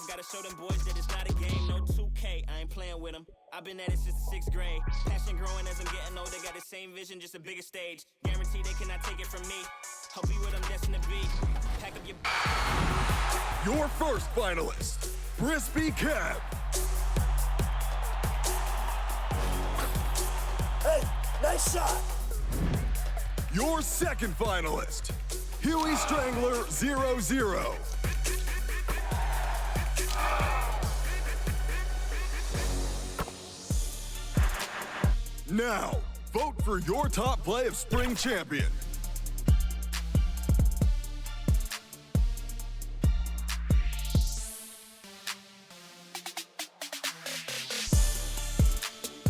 Gotta show them boys that it's not a game, no 2K, I ain't playing with them. I've been at it since the 6th grade. Passion growing as I'm getting older, got the same vision, just a bigger stage. Guarantee they cannot take it from me. Hope be what I'm destined to be. Pack up your first finalist, Frisbee Kev. Hey, nice shot. Your second finalist, Huey Strangler 00. Now, vote for your top play of Spring Champion.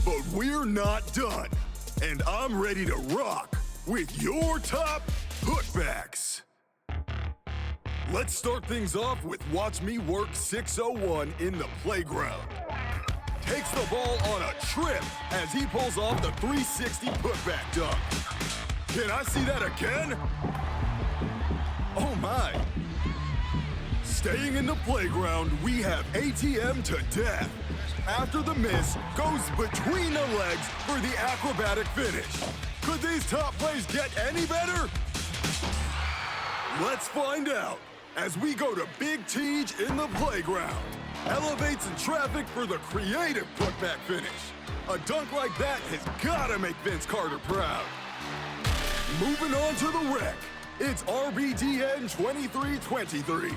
But we're not done, and I'm ready to rock with your top putbacks. Let's start things off with Watch Me Work 601 in the playground. Takes the ball on a trip as he pulls off the 360 putback dunk. Can I see that again? Oh my. Staying in the playground, we have ATM to death. After the miss, goes between the legs for the acrobatic finish. Could these top plays get any better? Let's find out as we go to Big Teej in the playground. Elevates in traffic for the creative putback finish. A dunk like that has gotta make Vince Carter proud. Moving on to the rec. It's RBDN 2323.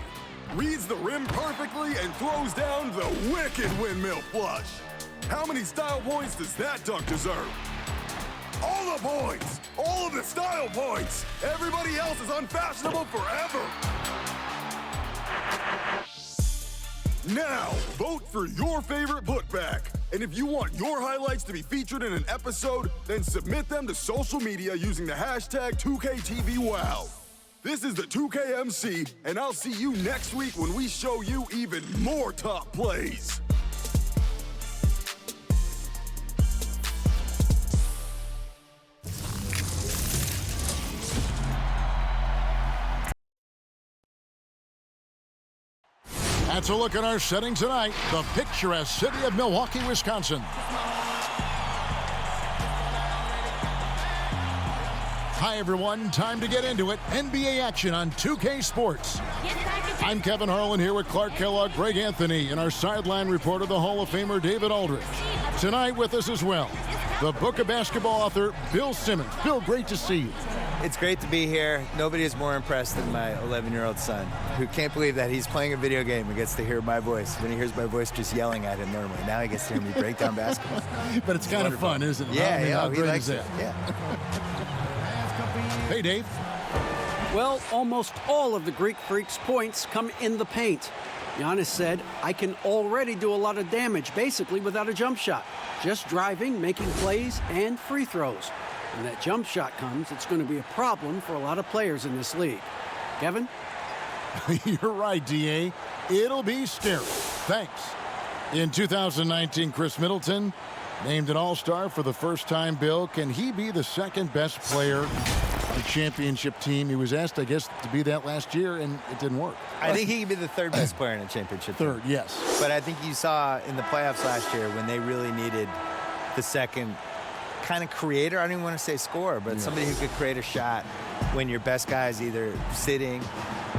Reads the rim perfectly and throws down the wicked windmill flush. How many style points does that dunk deserve? All the points! All of the style points! Everybody else is unfashionable forever! Now, vote for your favorite putback. And if you want your highlights to be featured in an episode, then submit them to social media using the hashtag 2KTVWow. This is the 2KMC, and I'll see you next week when we show you even more top plays. That's a look at our setting tonight, the picturesque city of Milwaukee, Wisconsin. Hi, everyone. Time to get into it. NBA action on 2K Sports. I'm Kevin Harlan here with Clark Kellogg, Greg Anthony, and our sideline reporter, the Hall of Famer David Aldridge. Tonight with us as well, the Book of Basketball author, Bill Simmons. Bill, great to see you. It's great to be here. Nobody is more impressed than my 11-year-old son, who can't believe that he's playing a video game and gets to hear my voice. When he hears my voice just yelling at him normally, now he gets to hear me break down basketball. But it's kind of fun, isn't it? Yeah, how he great likes is it. that? Yeah. Hey, Dave. Well, almost all of the Greek Freak's points come in the paint. Giannis said, I can already do a lot of damage, basically without a jump shot. Just driving, making plays, and free throws. When that jump shot comes, it's going to be a problem for a lot of players in this league. Kevin? You're right, D.A. It'll be scary. Thanks. In 2019, Chris Middleton named an All-Star for the first time. Bill, can he be the second best player on the championship team? He was asked, I guess, to be that last year, and it didn't work. I think he could be the third best player in a championship team. Third, yes. But I think you saw in the playoffs last year when they really needed the second kind of creator. I don't even want to say scorer, but somebody who could create a shot when your best guy is either sitting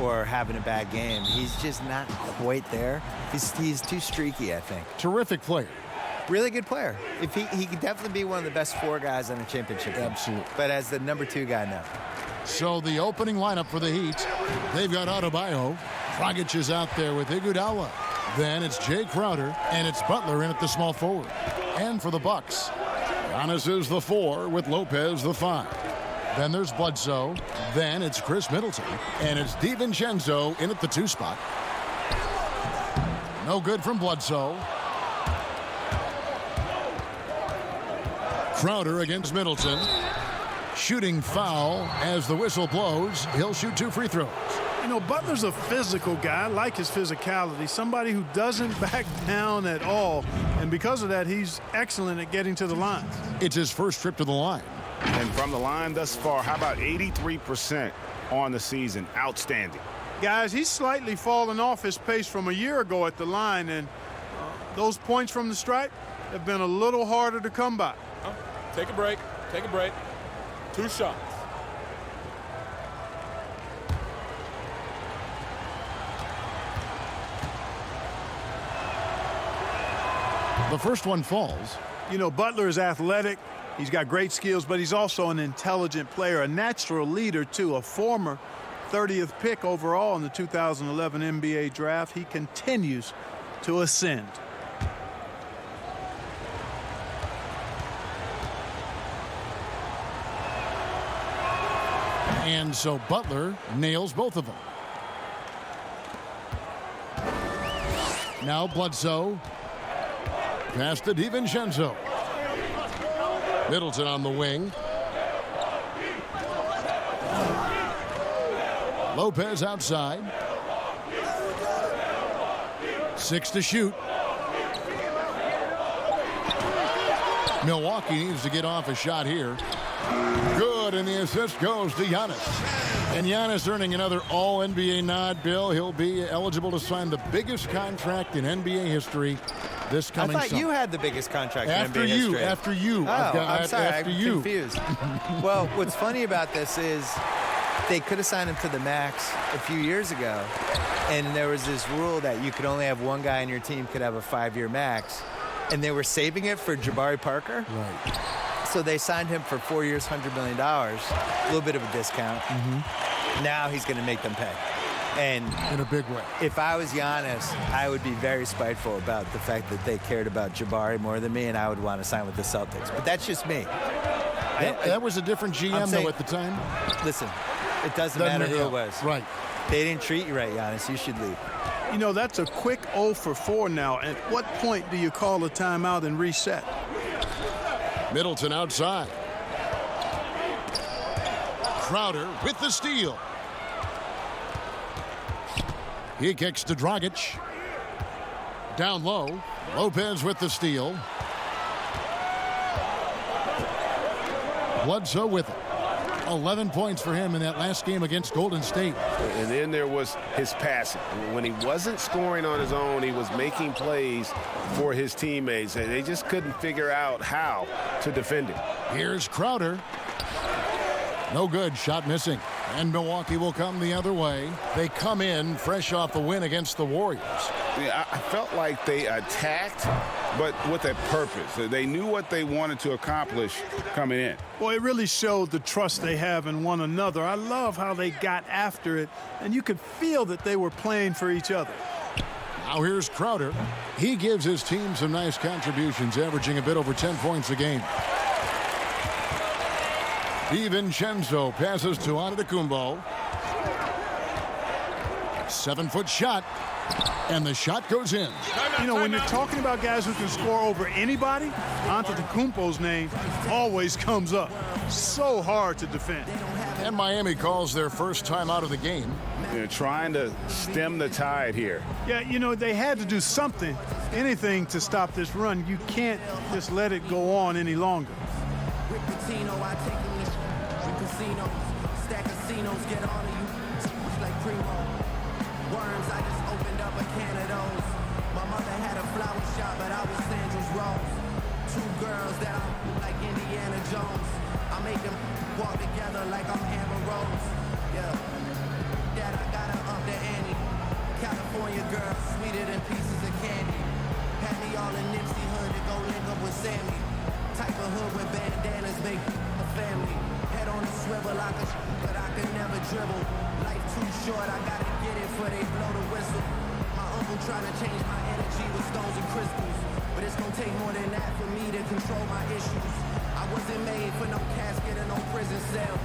or having a bad game. He's just not quite there. He's too streaky, I think. Terrific player. Really good player. If he could definitely be one of the best four guys on a championship team. Absolutely. But as the number 2 guy, no. So the opening lineup for the Heat, they've got Adebayo. Dragic is out there with Iguodala. Then it's Jay Crowder, and it's Butler in at the small forward. And for the Bucks, Giannis is the 4 with Lopez the 5. Then there's Bledsoe. Then it's Chris Middleton. And it's DiVincenzo in at the 2 spot. No good from Bledsoe. Crowder against Middleton. Shooting foul as the whistle blows. He'll shoot 2 free throws. You know, Butler's a physical guy. I like his physicality. Somebody who doesn't back down at all. And because of that, he's excellent at getting to the line. It's his first trip to the line. And from the line thus far, how about 83% on the season? Outstanding. Guys, he's slightly fallen off his pace from a year ago at the line, and those points from the stripe have been a little harder to come by. Take a break. Take a break. 2 shots. The first one falls. You know, Butler is athletic. He's got great skills, but he's also an intelligent player, a natural leader, too, a former 30th pick overall in the 2011 NBA draft. He continues to ascend. And so Butler nails both of them. Now Bledsoe. Pass to DiVincenzo. Middleton on the wing. Lopez outside. 6 to shoot. Milwaukee needs to get off a shot here. Good, and the assist goes to Giannis. And Giannis earning another All-NBA nod, Bill. He'll be eligible to sign the biggest contract in NBA history this coming I thought summer. you had the biggest contract After in NBA history. After you. Oh, I'm sorry, after I'm you. confused. Well, what's funny about this is they could have signed him to the max a few years ago, and there was this rule that you could only have one guy on your team could have a 5-year max, and they were saving it for Jabari Parker. Right. So they signed him for 4 years, $100 million, a little bit of a discount. Now he's going to make them pay. And In a big way. if I was Giannis, I would be very spiteful about the fact that they cared about Jabari more than me, and I would want to sign with the Celtics. But that's just me. That was a different GM, saying- though, at the time. Listen, it doesn't matter who yeah, it was. Right. They didn't treat you right, Giannis. You should leave. You know, that's a quick 0 for 4 now. At what point do you call a timeout and reset? Middleton outside. Crowder with the steal. He kicks to Dragic. Down low. Lopez with the steal. Bledsoe with it. 11 points for him in that last game against Golden State. And then there was his passing. When he wasn't scoring on his own, he was making plays for his teammates, and they just couldn't figure out how to defend him. Here's Crowder. No good. Shot missing. And Milwaukee will come the other way. They come in fresh off the win against the Warriors. Yeah, I felt like they attacked, but with a purpose. They knew what they wanted to accomplish coming in. Well, it really showed the trust they have in one another. I love how they got after it, and you could feel that they were playing for each other. Now here's Crowder. He gives his team some nice contributions, averaging a bit over 10 points a game. DiVincenzo passes to Antetokounmpo. 7-foot shot, and the shot goes in. You know, when you're talking about guys who can score over anybody, Antetokounmpo's name always comes up. So hard to defend. And Miami calls their first time out of the game. They're trying to stem the tide here. Yeah, you know, they had to do something, anything to stop this run. You can't just let it go on any longer. I take them to casinos, stack casinos, get all of you, it's like Primo. Worms, I just opened up a can of those. My mother had a flower shop, but I was Sandra's Rose. 2 girls that I like Indiana Jones. I make them walk together like I'm Amber Rose. Yeah, Dad, I gotta up the ante. California girl, sweeter than pieces of candy. Had me all in Nipsey hood to go link up with Sammy. Type of hood with bandanas make a family. Head on a swivel like a but I could never dribble. Life too short, I gotta get it before they blow the whistle. My uncle trying to change my energy with stones and crystals. But it's gonna take more than that for me to control my issues. I wasn't made for no casket or no prison cell.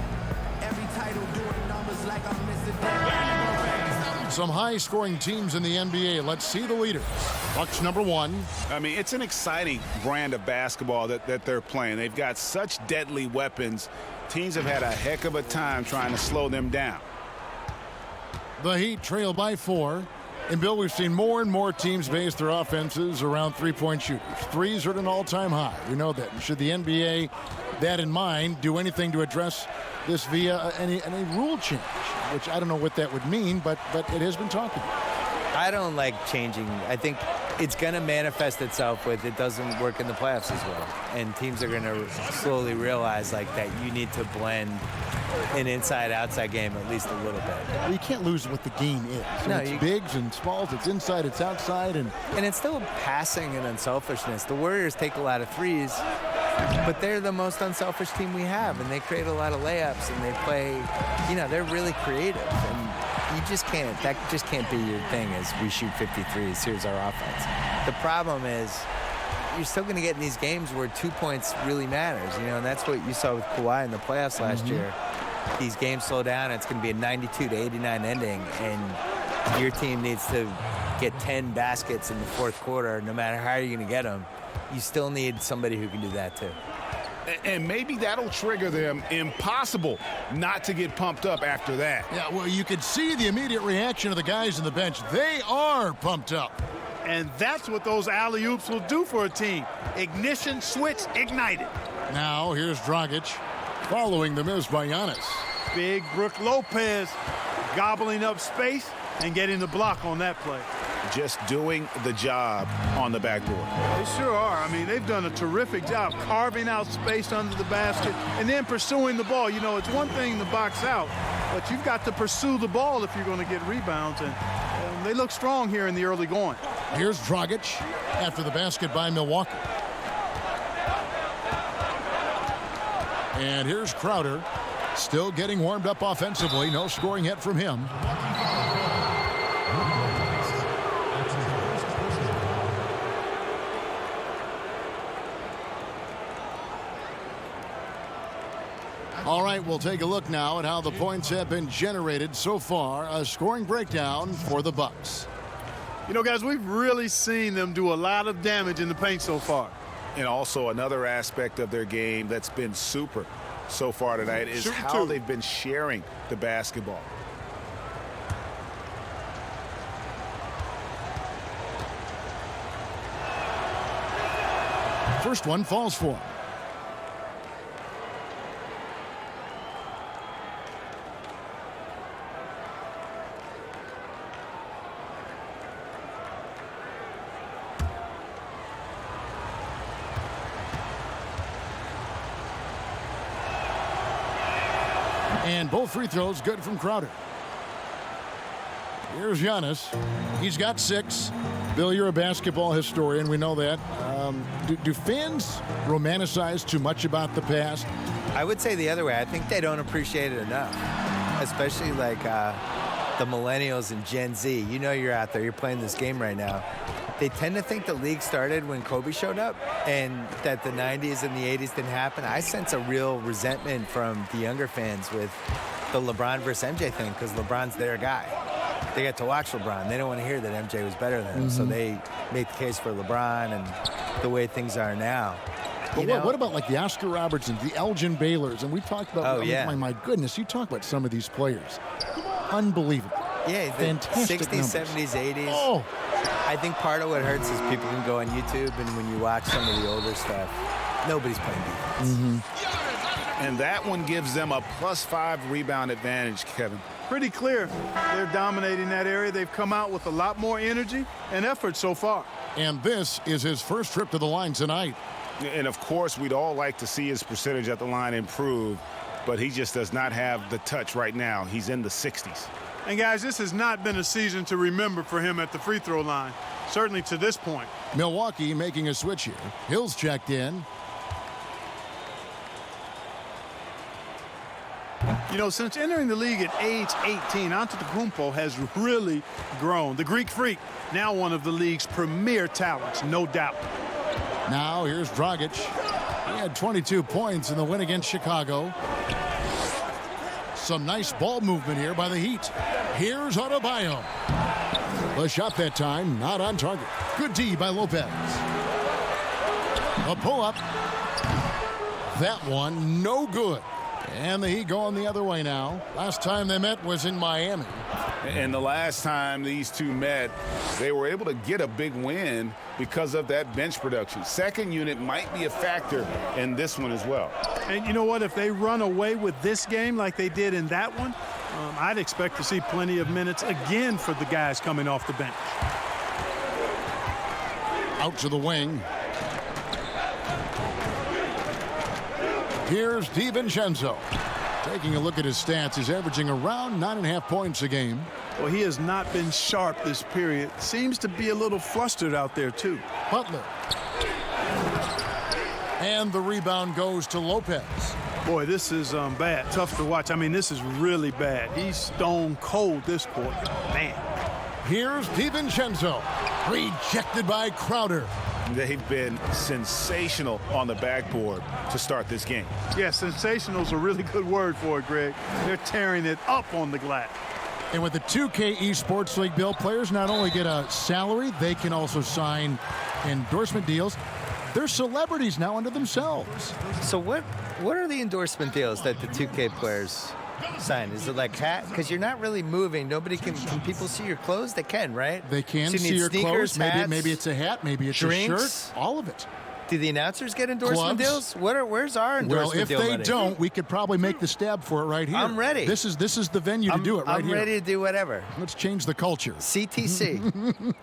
Every title doing numbers like I'm missing them. Some high-scoring teams in the NBA. Let's see the leaders. Bucks number 1. I mean, it's an exciting brand of basketball that they're playing. They've got such deadly weapons. Teams have had a heck of a time trying to slow them down. The Heat trail by 4. And, Bill, we've seen more and more teams base their offenses around three-point shooters. Threes are at an all-time high. We know that. And should the NBA, that in mind, do anything to address this via any rule change, which I don't know what that would mean, but it has been talked about. I don't like changing. I think it's going to manifest itself with it doesn't work in the playoffs as well. And teams are going to slowly realize like that you need to blend an inside-outside game at least a little bit. Well, you can't lose what the game is. No, it's bigs and smalls, it's inside, it's outside. And it's still passing and unselfishness. The Warriors take a lot of threes, but they're the most unselfish team we have, and they create a lot of layups, and they play, they're really creative. And that just can't be your thing is we shoot 53s, here's our offense. The problem is you're still going to get in these games where 2 points really matters, and that's what you saw with Kawhi in the playoffs last year. These games slow down, it's going to be a 92-89 ending, and your team needs to get 10 baskets in the fourth quarter. No matter how you're going to get them, you still need somebody who can do that too. And maybe that'll trigger them. Impossible not to get pumped up after that. Yeah, well, you could see the immediate reaction of the guys on the bench. They are pumped up. And that's what those alley-oops will do for a team. Ignition, switch, ignited. Now, here's Dragic following the miss by Giannis. Big Brook Lopez gobbling up space and getting the block on that play. Just doing the job on the backboard. They sure are. I mean, they've done a terrific job carving out space under the basket and then pursuing the ball. It's one thing to box out, but you've got to pursue the ball if you're going to get rebounds, and they look strong here in the early going. Here's Dragic after the basket by Milwaukee. And here's Crowder, still getting warmed up offensively. No scoring yet from him. All right, we'll take a look now at how the points have been generated so far. A scoring breakdown for the Bucks. Guys, we've really seen them do a lot of damage in the paint so far. And also another aspect of their game that's been super so far tonight is how they've been sharing the basketball. First one falls for him. And both free throws good from Crowder. Here's Giannis. He's got 6. Bill, you're a basketball historian. We know that. Do fans romanticize too much about the past? I would say the other way. I think they don't appreciate it enough, especially like the millennials and Gen Z. You're out there. You're playing this game right now. They tend to think the league started when Kobe showed up and that the 90s and the 80s didn't happen. I sense a real resentment from the younger fans with the LeBron versus MJ thing because LeBron's their guy. They get to watch LeBron. They don't want to hear that MJ was better than him, so they make the case for LeBron and the way things are now. But what about like the Oscar Robertsons, the Elgin Baylors, and we talked about, my goodness, you talk about some of these players. Unbelievable. Yeah, the fantastic 60s, numbers. 70s, 80s. Oh. I think part of what hurts is people can go on YouTube, and when you watch some of the older stuff, nobody's playing defense. And that one gives them a +5 rebound advantage, Kevin. Pretty clear. They're dominating that area. They've come out with a lot more energy and effort so far. And this is his first trip to the line tonight. And, of course, we'd all like to see his percentage at the line improve, but he just does not have the touch right now. He's in the 60s. And, guys, this has not been a season to remember for him at the free throw line, certainly to this point. Milwaukee making a switch here. Hill's checked in. Since entering the league at age 18, Antetokounmpo has really grown. The Greek Freak, now one of the league's premier talents, no doubt. Now here's Dragic. He had 22 points in the win against Chicago. Some nice ball movement here by the Heat. Here's Adebayo. The shot that time, not on target. Good D by Lopez. A pull-up. That one, no good. And the Heat going the other way now. Last time they met was in Miami. And the last time these two met, they were able to get a big win because of that bench production. Second unit might be a factor in this one as well. And you know what? If they run away with this game like they did in that one, I'd expect to see plenty of minutes again for the guys coming off the bench. Out to the wing. Here's DiVincenzo. Taking a look at his stats, he's averaging around 9.5 points a game. Well, he has not been sharp this period. Seems to be a little flustered out there, too. Butler. And the rebound goes to Lopez. Boy, this is bad. Tough to watch. I mean, this is really bad. He's stone cold this quarter. Man. Here's DiVincenzo. Rejected by Crowder. They've been sensational on the backboard to start this game. Yeah, sensational is a really good word for it, Greg. They're tearing it up on the glass. And with the 2K Esports League, Bill, players not only get a salary, they can also sign endorsement deals. They're celebrities now unto themselves. So what are the endorsement deals that the 2K players sign? Is it like hat? Because you're not really moving. Nobody can people see your clothes? They can, right? They can so you see need your sneakers, clothes. hats, Maybe it's a hat. Maybe it's drinks, a shirt. All of it. Do the announcers get endorsement Gloves. deals? Where's our endorsement deal? Well, if they money? don't, we could probably make the stab for it right here. I'm ready. This is the venue to do it right here. I'm ready to do whatever. Let's change the culture. CTC.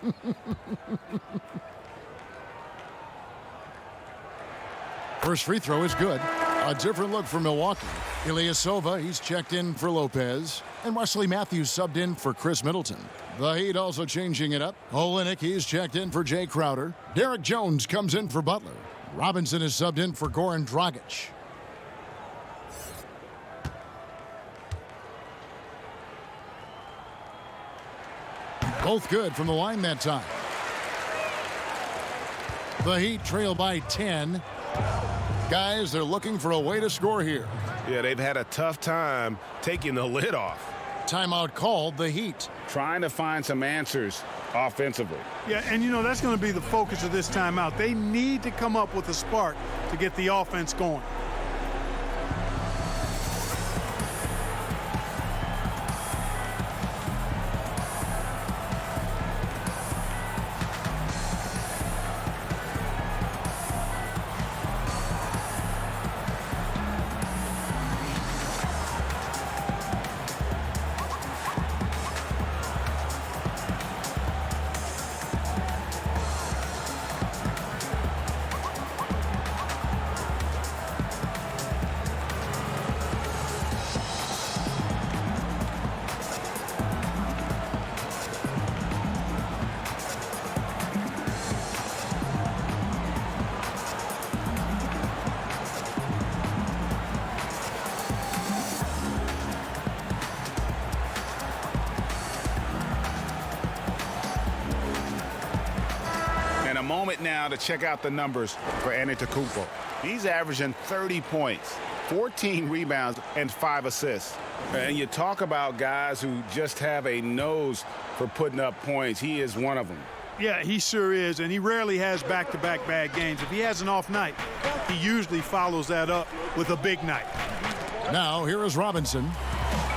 First free throw is good. A different look for Milwaukee. Ilyasova, he's checked in for Lopez. And Wesley Matthews subbed in for Chris Middleton. The Heat also changing it up. Olynyk, he's checked in for Jay Crowder. Derek Jones comes in for Butler. Robinson is subbed in for Goran Dragic. Both good from the line that time. The Heat trail by 10. Guys, they're looking for a way to score here. Yeah, they've had a tough time taking the lid off. Timeout called, the Heat. Trying to find some answers offensively. Yeah, and you know, that's going to be the focus of this timeout. They need to come up with a spark to get the offense going. Moment now to check out the numbers for Antetokounmpo. He's averaging 30 points, 14 rebounds, and 5 assists. And you talk about guys who just have a nose for putting up points. He is one of them. Yeah, he sure is, and he rarely has back-to-back bad games. If he has an off night, he usually follows that up with a big night. Now, here is Robinson.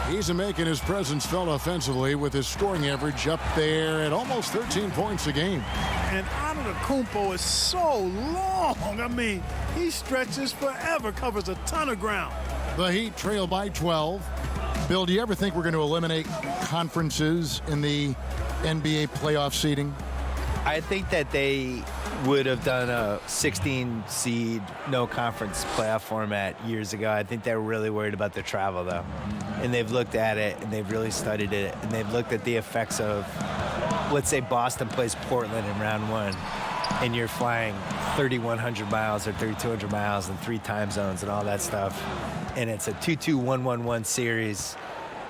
He's making his presence felt offensively with his scoring average up there at almost 13 points a game. And Antetokounmpo is so long. I mean, he stretches forever, covers a ton of ground. The Heat trail by 12. Bill, do you ever think we're going to eliminate conferences in the NBA playoff seeding? I think that they would have done a 16 seed no conference playoff format years ago. I think they were really worried about the travel though. And they've looked at it and they've really studied it and they've looked at the effects of, let's say Boston plays Portland in round one and you're flying 3,100 miles or 3,200 miles in 3 time zones and all that stuff. And it's a 2-2-1-1-1 series.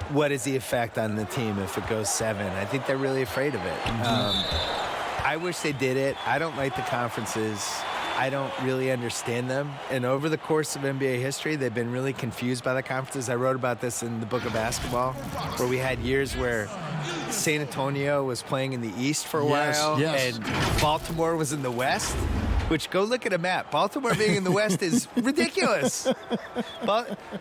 What is the effect on the team if it goes 7? I think they're really afraid of it. I wish they did it. I don't like the conferences. I don't really understand them. And over the course of NBA history, they've been really confused by the conferences. I wrote about this in the book of basketball, where we had years where San Antonio was playing in the East for a while, and Baltimore was in the West. which go look at a map. Baltimore being in the West is ridiculous.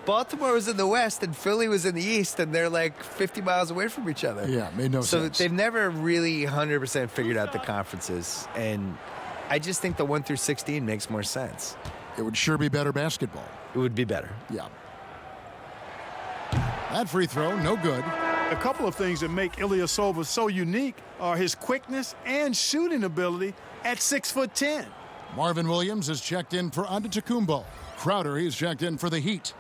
Baltimore was in the West and Philly was in the East, and they're like 50 miles away from each other. Yeah, made no sense. So they've never really 100% figured out the conferences, and I just think the 1 through 16 makes more sense. It would sure be better basketball. It would be better. Yeah. That free throw, no good. A couple of things that make Ilyasova so unique are his quickness and shooting ability at 6'10". Marvin Williams is checked in for Antetokounmpo. Crowder, he's checked in for the Heat.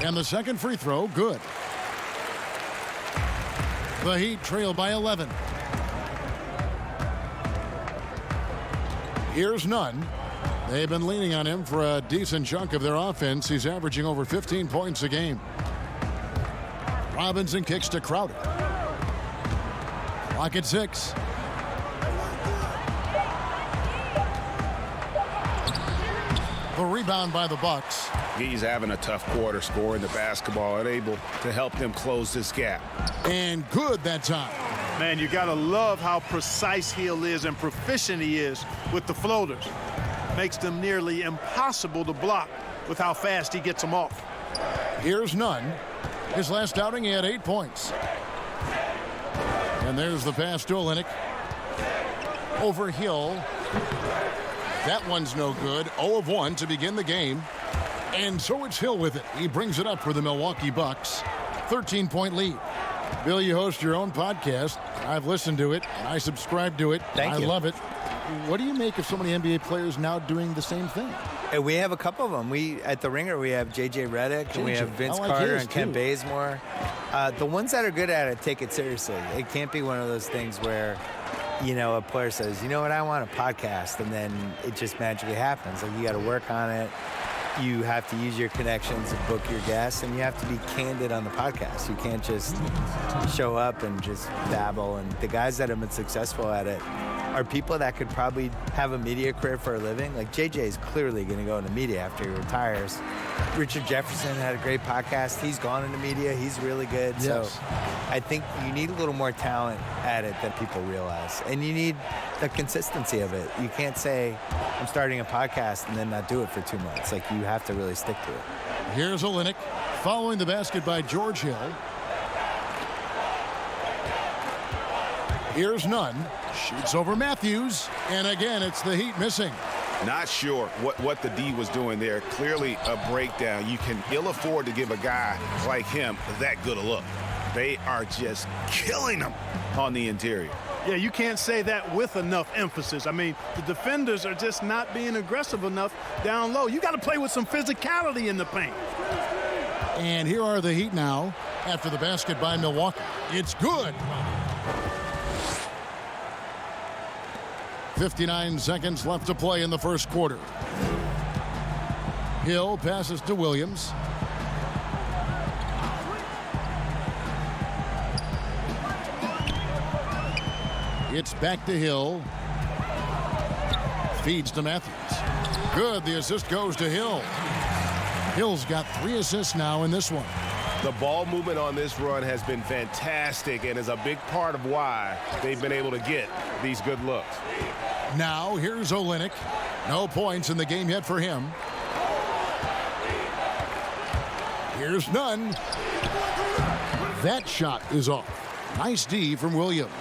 And the second free throw, good. The Heat trail by 11. Here's Nunn. They've been leaning on him for a decent chunk of their offense. He's averaging over 15 points a game. Robinson kicks to Crowder. Clock at 6. The rebound by the Bucks. He's having a tough quarter, scoring the basketball and able to help them close this gap. And good that time. Man, you got to love how precise Hill is and proficient he is with the floaters. Makes them nearly impossible to block with how fast he gets them off. Here's Nunn. His last outing, he had 8 points. And there's the pass to Olynyk. Over Hill. That one's no good. 0 of 1 to begin the game. And so it's Hill with it. He brings it up for the Milwaukee Bucks. 13-point lead. Bill, you host your own podcast. I've listened to it, and I subscribe to it. Thank you. I love it. What do you make of so many NBA players now doing the same thing? We have a couple of them. At the Ringer, we have J.J. Redick, and we have Vince Carter and Kent Bazemore. The ones that are good at it take it seriously. It can't be one of those things where, a player says, you know what, I want a podcast, and then it just magically happens. Like, you got to work on it. You have to use your connections and book your guests, and you have to be candid on the podcast. You can't just show up and just babble. And the guys that have been successful at it are people that could probably have a media career for a living. Like JJ is clearly going to go into media after he retires. Richard Jefferson had a great podcast. He's gone into media. He's really good. Yes. So I think you need a little more talent at it than people realize. And you need the consistency of it. You can't say, I'm starting a podcast and then not do it for 2 months. Like, you have to really stick to it. Here's Olynyk following the basket by George Hill. Here's Nunn. Shoots over Matthews. And again, it's the Heat missing. Not sure what the D was doing there. Clearly a breakdown. You can ill afford to give a guy like him that good a look. They are just killing him on the interior. Yeah, you can't say that with enough emphasis. I mean, the defenders are just not being aggressive enough down low. You got to play with some physicality in the paint. And here are the Heat now after the basket by Milwaukee. It's good. 59 seconds left to play in the first quarter. Hill passes to Williams. It's back to Hill. Feeds to Matthews. Good. The assist goes to Hill. Hill's got 3 assists now in this one. The ball movement on this run has been fantastic and is a big part of why they've been able to get these good looks. Now here's Olynyk. No points in the game yet for him. Here's Nunn. That shot is off. Nice D from Williams.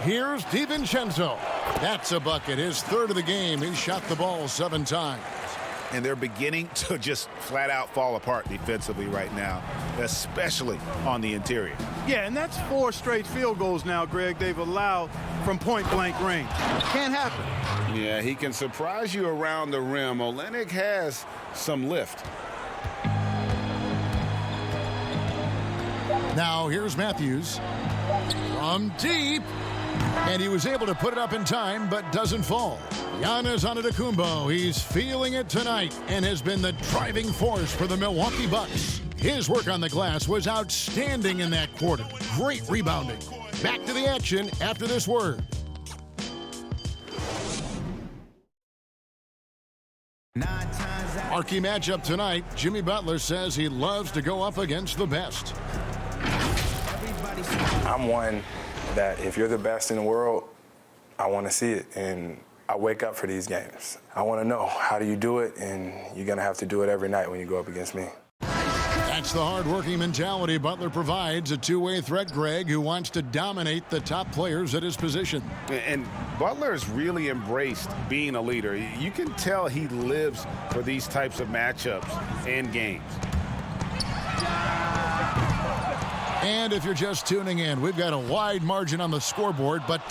Here's DiVincenzo. That's a bucket. His third of the game. He shot the ball 7 times. And they're beginning to just flat out fall apart defensively right now, especially on the interior. Yeah, and that's 4 straight field goals now, Greg, they've allowed from point-blank range. Can't happen. Yeah, he can surprise you around the rim. Olynyk has some lift. Now here's Matthews from deep. And he was able to put it up in time, but doesn't fall. Giannis Antetokounmpo, he's feeling it tonight and has been the driving force for the Milwaukee Bucks. His work on the glass was outstanding in that quarter. Great rebounding. Back to the action after this word. Marquee matchup tonight. Jimmy Butler says he loves to go up against the best. I'm one that if you're the best in the world, I want to see it, and I wake up for these games. I want to know, how do you do it? And you're going to have to do it every night when you go up against me. That's the hard-working mentality Butler provides, a two-way threat, Greg, who wants to dominate the top players at his position. And Butler's really embraced being a leader. You can tell he lives for these types of matchups and games. And if you're just tuning in, we've got a wide margin on the scoreboard, but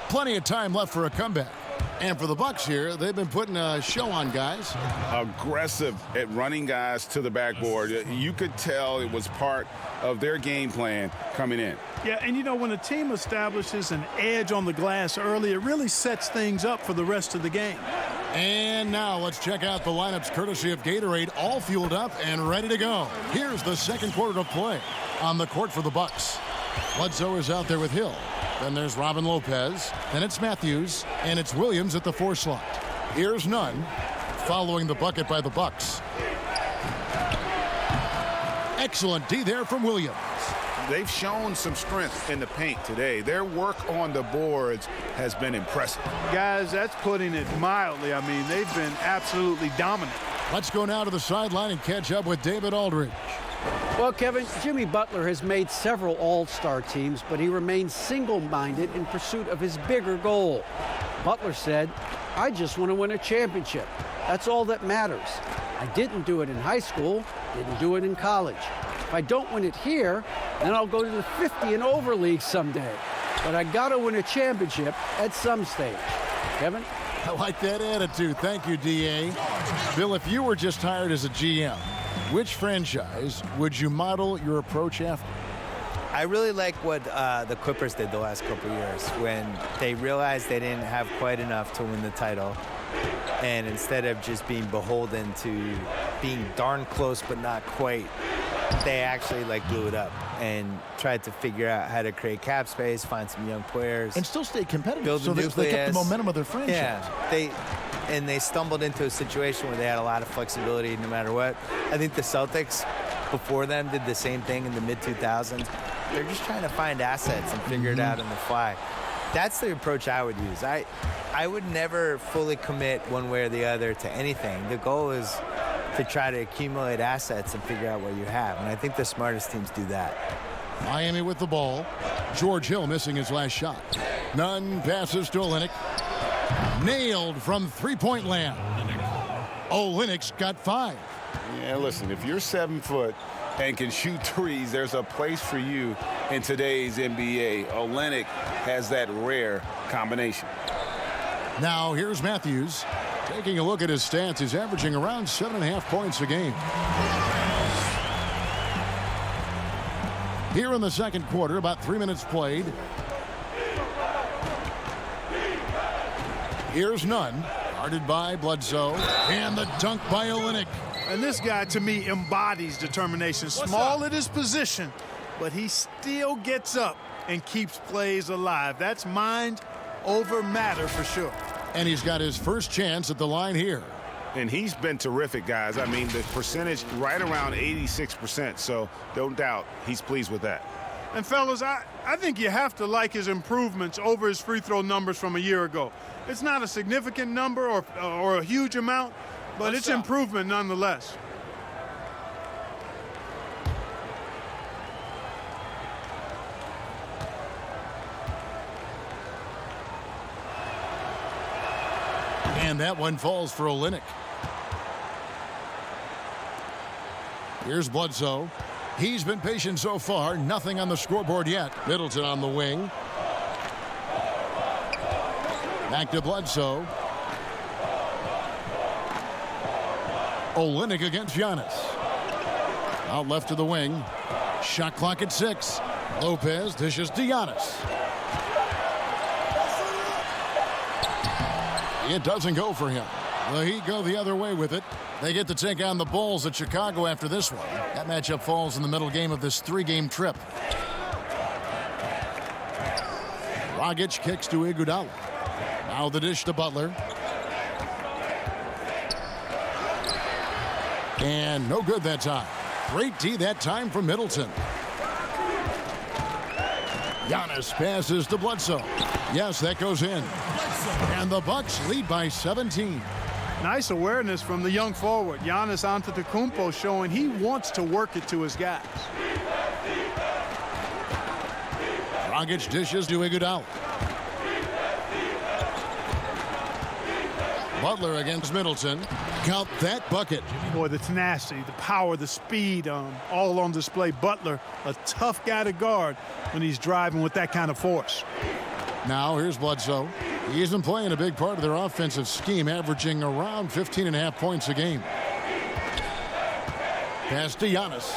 plenty of time left for a comeback. And for the Bucks here, they've been putting a show on, guys. Aggressive at running guys to the backboard. You could tell it was part of their game plan coming in. Yeah, and you know, when a team establishes an edge on the glass early, it really sets things up for the rest of the game. And now let's check out the lineups courtesy of Gatorade, all fueled up and ready to go. Here's the second quarter of play on the court for the Bucks. Bledsoe is out there with Hill. Then there's Robin Lopez. Then it's Matthews. And it's Williams at the 4 slot. Here's Nunn following the bucket by the Bucks. Excellent D there from Williams. They've shown some strength in the paint today. Their work on the boards has been impressive. Guys, that's putting it mildly. I mean, they've been absolutely dominant. Let's go now to the sideline and catch up with David Aldridge. Well, Kevin, Jimmy Butler has made several all-star teams, but he remains single-minded in pursuit of his bigger goal. Butler said, "I just want to win a championship. That's all that matters. I didn't do it in high school, didn't do it in college. If I don't win it here, then I'll go to the 50 and over league someday. But I got to win a championship at some stage." Kevin? I like that attitude. Thank you, D.A. Bill, if you were just hired as a GM, which franchise would you model your approach after? I really like what the Clippers did the last couple of years when they realized they didn't have quite enough to win the title. And instead of just being beholden to being darn close but not quite, they actually blew it up and tried to figure out how to create cap space, find some young players. And still stay competitive. Build so they kept the momentum of their franchise. Yeah, they stumbled into a situation where they had a lot of flexibility no matter what. I think the Celtics before them did the same thing in the mid-2000s. They're just trying to find assets and figure it out on the fly. That's the approach I would use. I would never fully commit one way or the other to anything. The goal is to try to accumulate assets and figure out what you have. And I think the smartest teams do that. Miami with the ball. George Hill missing his last shot. Nunn passes to Olynyk. Nailed from three-point land. Olynyk's got 5. Yeah, listen, if you're 7 foot and can shoot threes, there's a place for you in today's NBA. Olynyk has that rare combination. Now here's Matthews. Taking a look at his stats, he's averaging around 7.5 points a game. Here in the second quarter, about 3 minutes played. Here's Nunn, guarded by Bledsoe, and the dunk by Olynyk. And this guy, to me, embodies determination. Small at his position, but he still gets up and keeps plays alive. That's mind over matter for sure. And he's got his first chance at the line here. And he's been terrific, guys. I mean, the percentage right around 86%, so don't doubt he's pleased with that. And, fellas, I think you have to like his improvements over his free throw numbers from a year ago. It's not a significant number or a huge amount, but it's improvement nonetheless. And that one falls for Olynyk. Here's Bledsoe. He's been patient so far. Nothing on the scoreboard yet. Middleton on the wing. Back to Bledsoe. Olynyk against Giannis. Out left to the wing. Shot clock at 6. Lopez dishes to Giannis. It doesn't go for him. The Heat go the other way with it. They get to take on the Bulls at Chicago after this one. That matchup falls in the middle game of this 3-game trip. Dragic kicks to Iguodala. Now the dish to Butler. And no good that time. Great D that time from Middleton. Giannis passes to Bledsoe. Yes, that goes in. And the Bucks lead by 17. Nice awareness from the young forward. Giannis Antetokounmpo showing he wants to work it to his guys. Dragic dishes to Iguodala. Butler against Middleton. Count that bucket. Boy, the tenacity, the power, the speed, all on display. Butler, a tough guy to guard when he's driving with that kind of force. Now here's Bledsoe. He isn't playing a big part of their offensive scheme, averaging around 15.5 points a game. Pass to Giannis.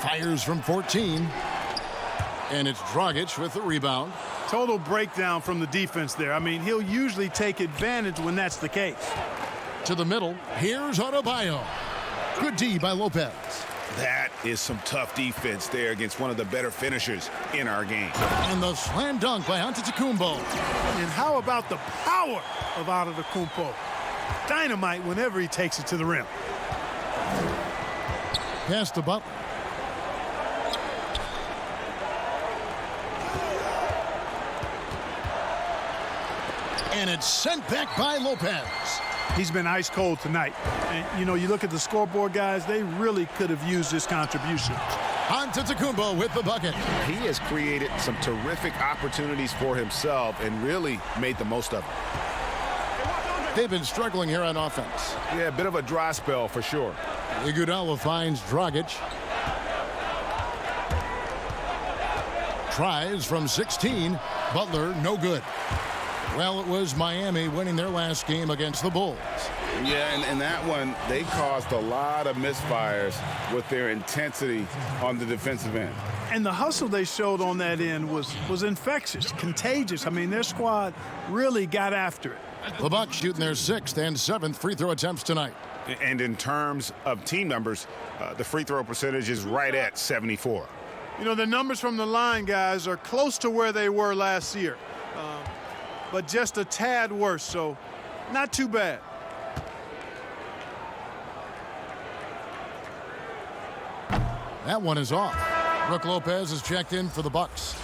Fires from 14. And it's Dragic with the rebound. Total breakdown from the defense there. I mean, he'll usually take advantage when that's the case. To the middle, here's Adebayo. Good D by Lopez. That is some tough defense there against one of the better finishers in our game. And the slam dunk by Antetokounmpo. And how about the power of Antetokounmpo? Dynamite whenever he takes it to the rim. Pass to Butler. And it's sent back by Lopez. He's been ice cold tonight. And, you know, you look at the scoreboard, guys, they really could have used this contribution. Antetokounmpo with the bucket. He has created some terrific opportunities for himself and really made the most of it. They've been struggling here on offense. Yeah, a bit of a dry spell for sure. Iguodala finds Dragic. Tries from 16. Butler, no good. Well, it was Miami winning their last game against the Bulls. Yeah, and that one, they caused a lot of misfires with their intensity on the defensive end. And the hustle they showed on that end was infectious, contagious. I mean, their squad really got after it. The Bucks shooting their 6th and 7th free throw attempts tonight. And in terms of team numbers, the free throw percentage is right at 74. You know, the numbers from the line, guys, are close to where they were last year. But just a tad worse, so not too bad. That one is off. Brook Lopez is checked in for the Bucks.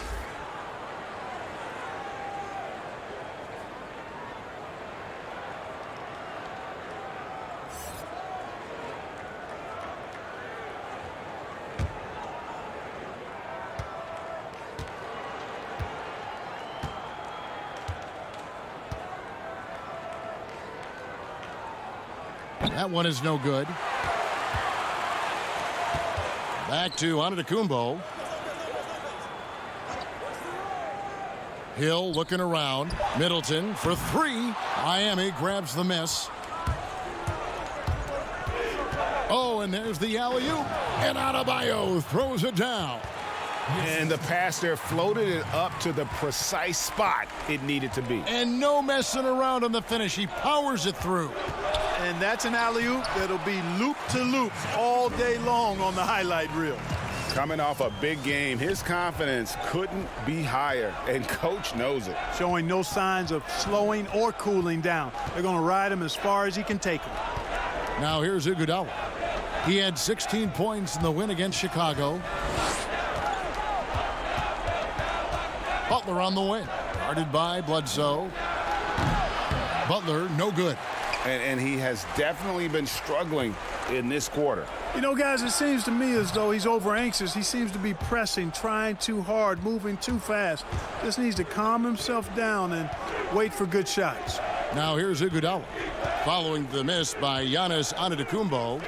That one is no good. Back to Antetokounmpo. Hill looking around. Middleton for 3. Miami grabs the miss. Oh, and there's the alley-oop. And Adebayo throws it down. And the pass there floated it up to the precise spot it needed to be. And no messing around on the finish. He powers it through. And that's an alley-oop that'll be loop-to-loop all day long on the highlight reel. Coming off a big game, his confidence couldn't be higher, and Coach knows it. Showing no signs of slowing or cooling down. They're going to ride him as far as he can take him. Now here's Iguodala. He had 16 points in the win against Chicago. Butler on the wing. Guarded by Bledsoe. Butler, no good. And he has definitely been struggling in this quarter. You know, guys, it seems to me as though he's over anxious. He seems to be pressing, trying too hard, moving too fast. Just needs to calm himself down and wait for good shots. Now here's Iguodala. Following the miss by Giannis Antetokounmpo.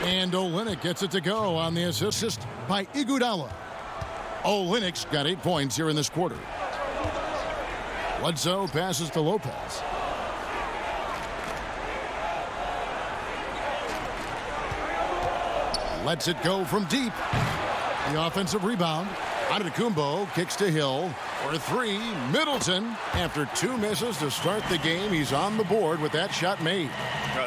And Olynyk gets it to go on the assist by Iguodala. Olynyk's got 8 points here in this quarter. Bledsoe passes to Lopez. Lets it go from deep. The offensive rebound. Antetokounmpo kicks to Hill for 3. Middleton, after 2 misses to start the game, he's on the board with that shot made.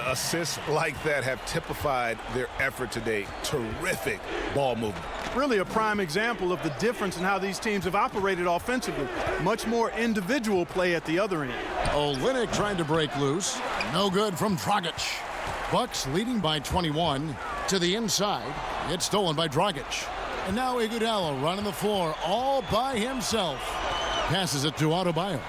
Assists like that have typified their effort today. Terrific ball movement. Really a prime example of the difference in how these teams have operated offensively. Much more individual play at the other end. Olynyk trying to break loose. No good from Dragic. Bucks leading by 21 to the inside. It's stolen by Dragic. And now Iguodala running the floor all by himself. Passes it to Adebayo.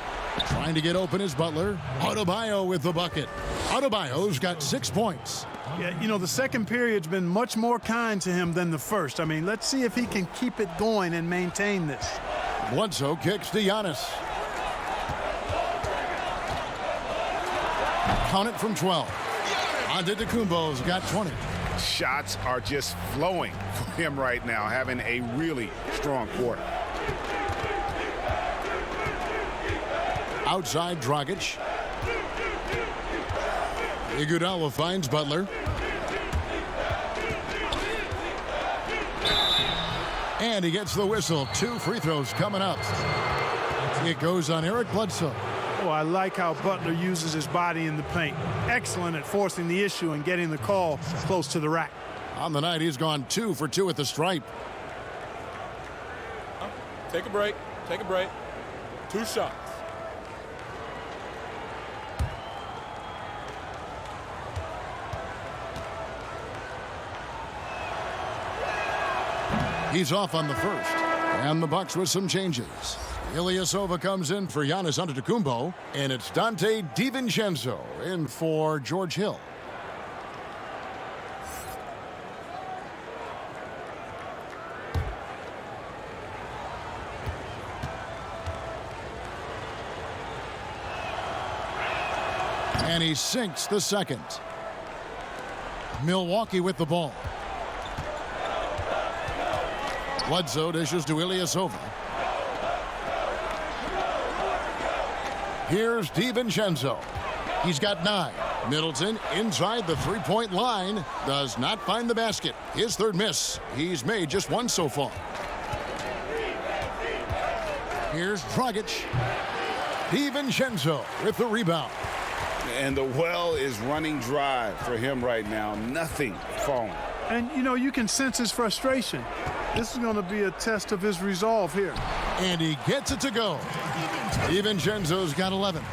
Trying to get open is Butler. Adebayo with the bucket. Adebayo's got 6 points. Yeah, you know, the second period's been much more kind to him than the first. I mean, let's see if he can keep it going and maintain this. Bledsoe kicks to Giannis. Count it from 12. Antetokounmpo's got 20. Shots are just flowing for him right now, having a really strong quarter. Outside Dragic. Iguodala finds Butler. And he gets the whistle. 2 free throws coming up. It goes on Eric Bledsoe. Oh, I like how Butler uses his body in the paint. Excellent at forcing the issue and getting the call close to the rack. On the night, he's gone 2 for 2 at the stripe. Take a break. Take a break. 2 shots. He's off on the first. And the Bucks with some changes. Ilyasova comes in for Giannis Antetokounmpo, and it's Dante DiVincenzo in for George Hill. And he sinks the second. Milwaukee with the ball. Bledsoe dishes to Ilyasova. Here's DiVincenzo. He's got 9. Middleton inside the three-point line. Does not find the basket. His third miss. He's made just 1 so far. Here's Dragic. DiVincenzo with the rebound. And the well is running dry for him right now. Nothing falling. And, you know, you can sense his frustration. This is going to be a test of his resolve here. And he gets it to go. DiVincenzo's got 11.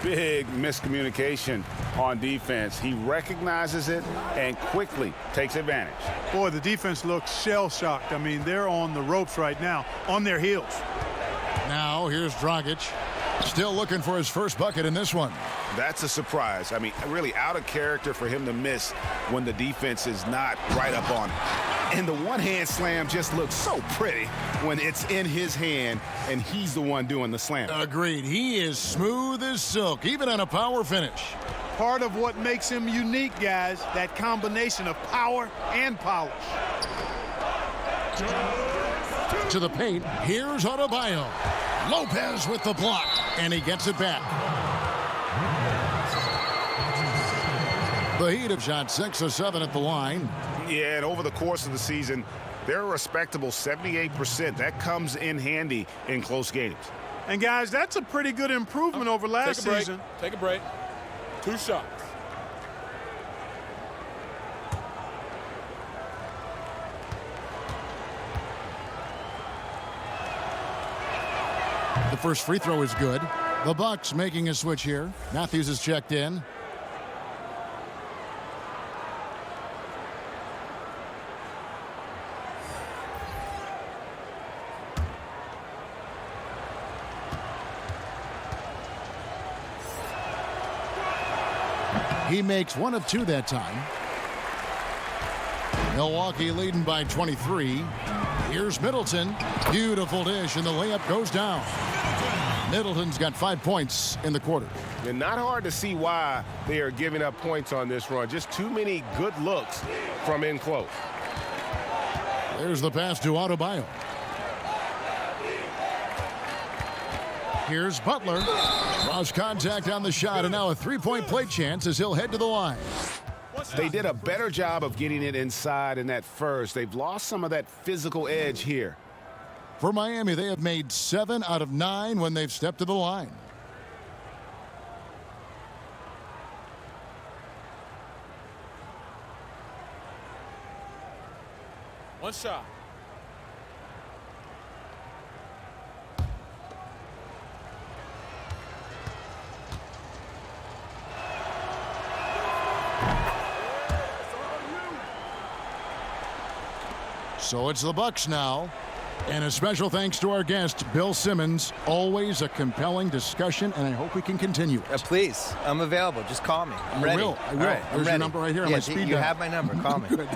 Big miscommunication on defense. He recognizes it and quickly takes advantage. Boy, the defense looks shell-shocked. I mean, they're on the ropes right now, on their heels. Now here's Dragic. Still looking for his first bucket in this one. That's a surprise. I mean, really out of character for him to miss when the defense is not right up on him. And the one-hand slam just looks so pretty when it's in his hand and he's the one doing the slam. Agreed. He is smooth as silk, even on a power finish. Part of what makes him unique, guys, that combination of power and polish. To the paint, here's Adebayo. Lopez with the block, and he gets it back. The Heat have shot 6 of 7 at the line. Yeah, and over the course of the season, they're a respectable 78%. That comes in handy in close games. And, guys, that's a pretty good improvement over last season. Take a break. 2 shots. The first free throw is good. The Bucks making a switch here. Matthews is checked in. He makes 1 of 2 that time. Milwaukee leading by 23. Here's Middleton. Beautiful dish, and the layup goes down. Middleton's got 5 points in the quarter. And not hard to see why they are giving up points on this run. Just too many good looks from in close. There's the pass to Adebayo. Here's Butler. Cross contact on the shot, and now a three-point play chance as he'll head to the line. They did a better job of getting it inside in that first. They've lost some of that physical edge here. For Miami, they have made 7 out of 9 when they've stepped to the line. One shot. So it's the Bucks now. And a special thanks to our guest, Bill Simmons. Always a compelling discussion, and I hope we can continue it. Please, I'm available. Just call me. I'm ready. I will. All right, There's your number right here on my speed dial. You have my number. Call me. Good.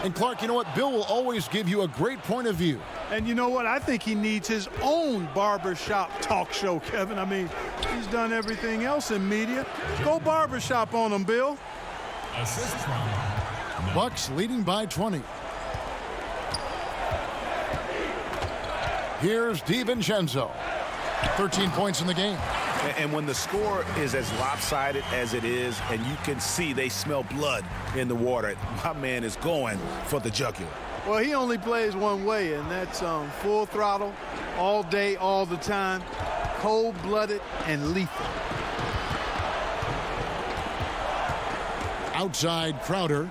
And Clark, you know what? Bill will always give you a great point of view. And you know what? I think he needs his own barbershop talk show, Kevin. I mean, he's done everything else in media. Go barbershop on him, Bill. Bucks leading by 20. Here's DiVincenzo. 13 points in the game. And when the score is as lopsided as it is, and you can see they smell blood in the water, my man is going for the jugular. Well, he only plays one way, and that's full throttle, all day, all the time, cold-blooded and lethal. Outside, Crowder.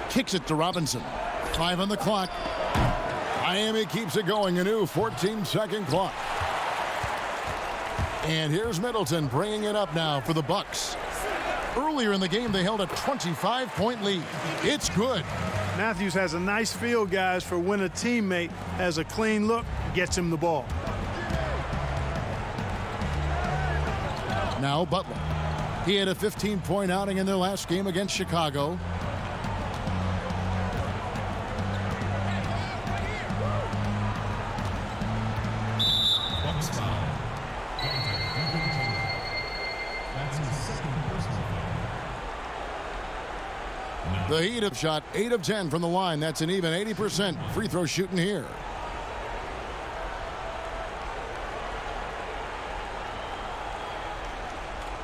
Kicks it to Robinson. 5 on the clock. Miami keeps it going, a new 14-second clock. And here's Middleton bringing it up now for the Bucks. Earlier in the game, they held a 25-point lead. It's good. Matthews has a nice feel, guys, for when a teammate has a clean look, gets him the ball. Now Butler. He had a 15-point outing in their last game against Chicago. The Heat have shot 8 of 10 from the line. That's an even 80% free throw shooting here.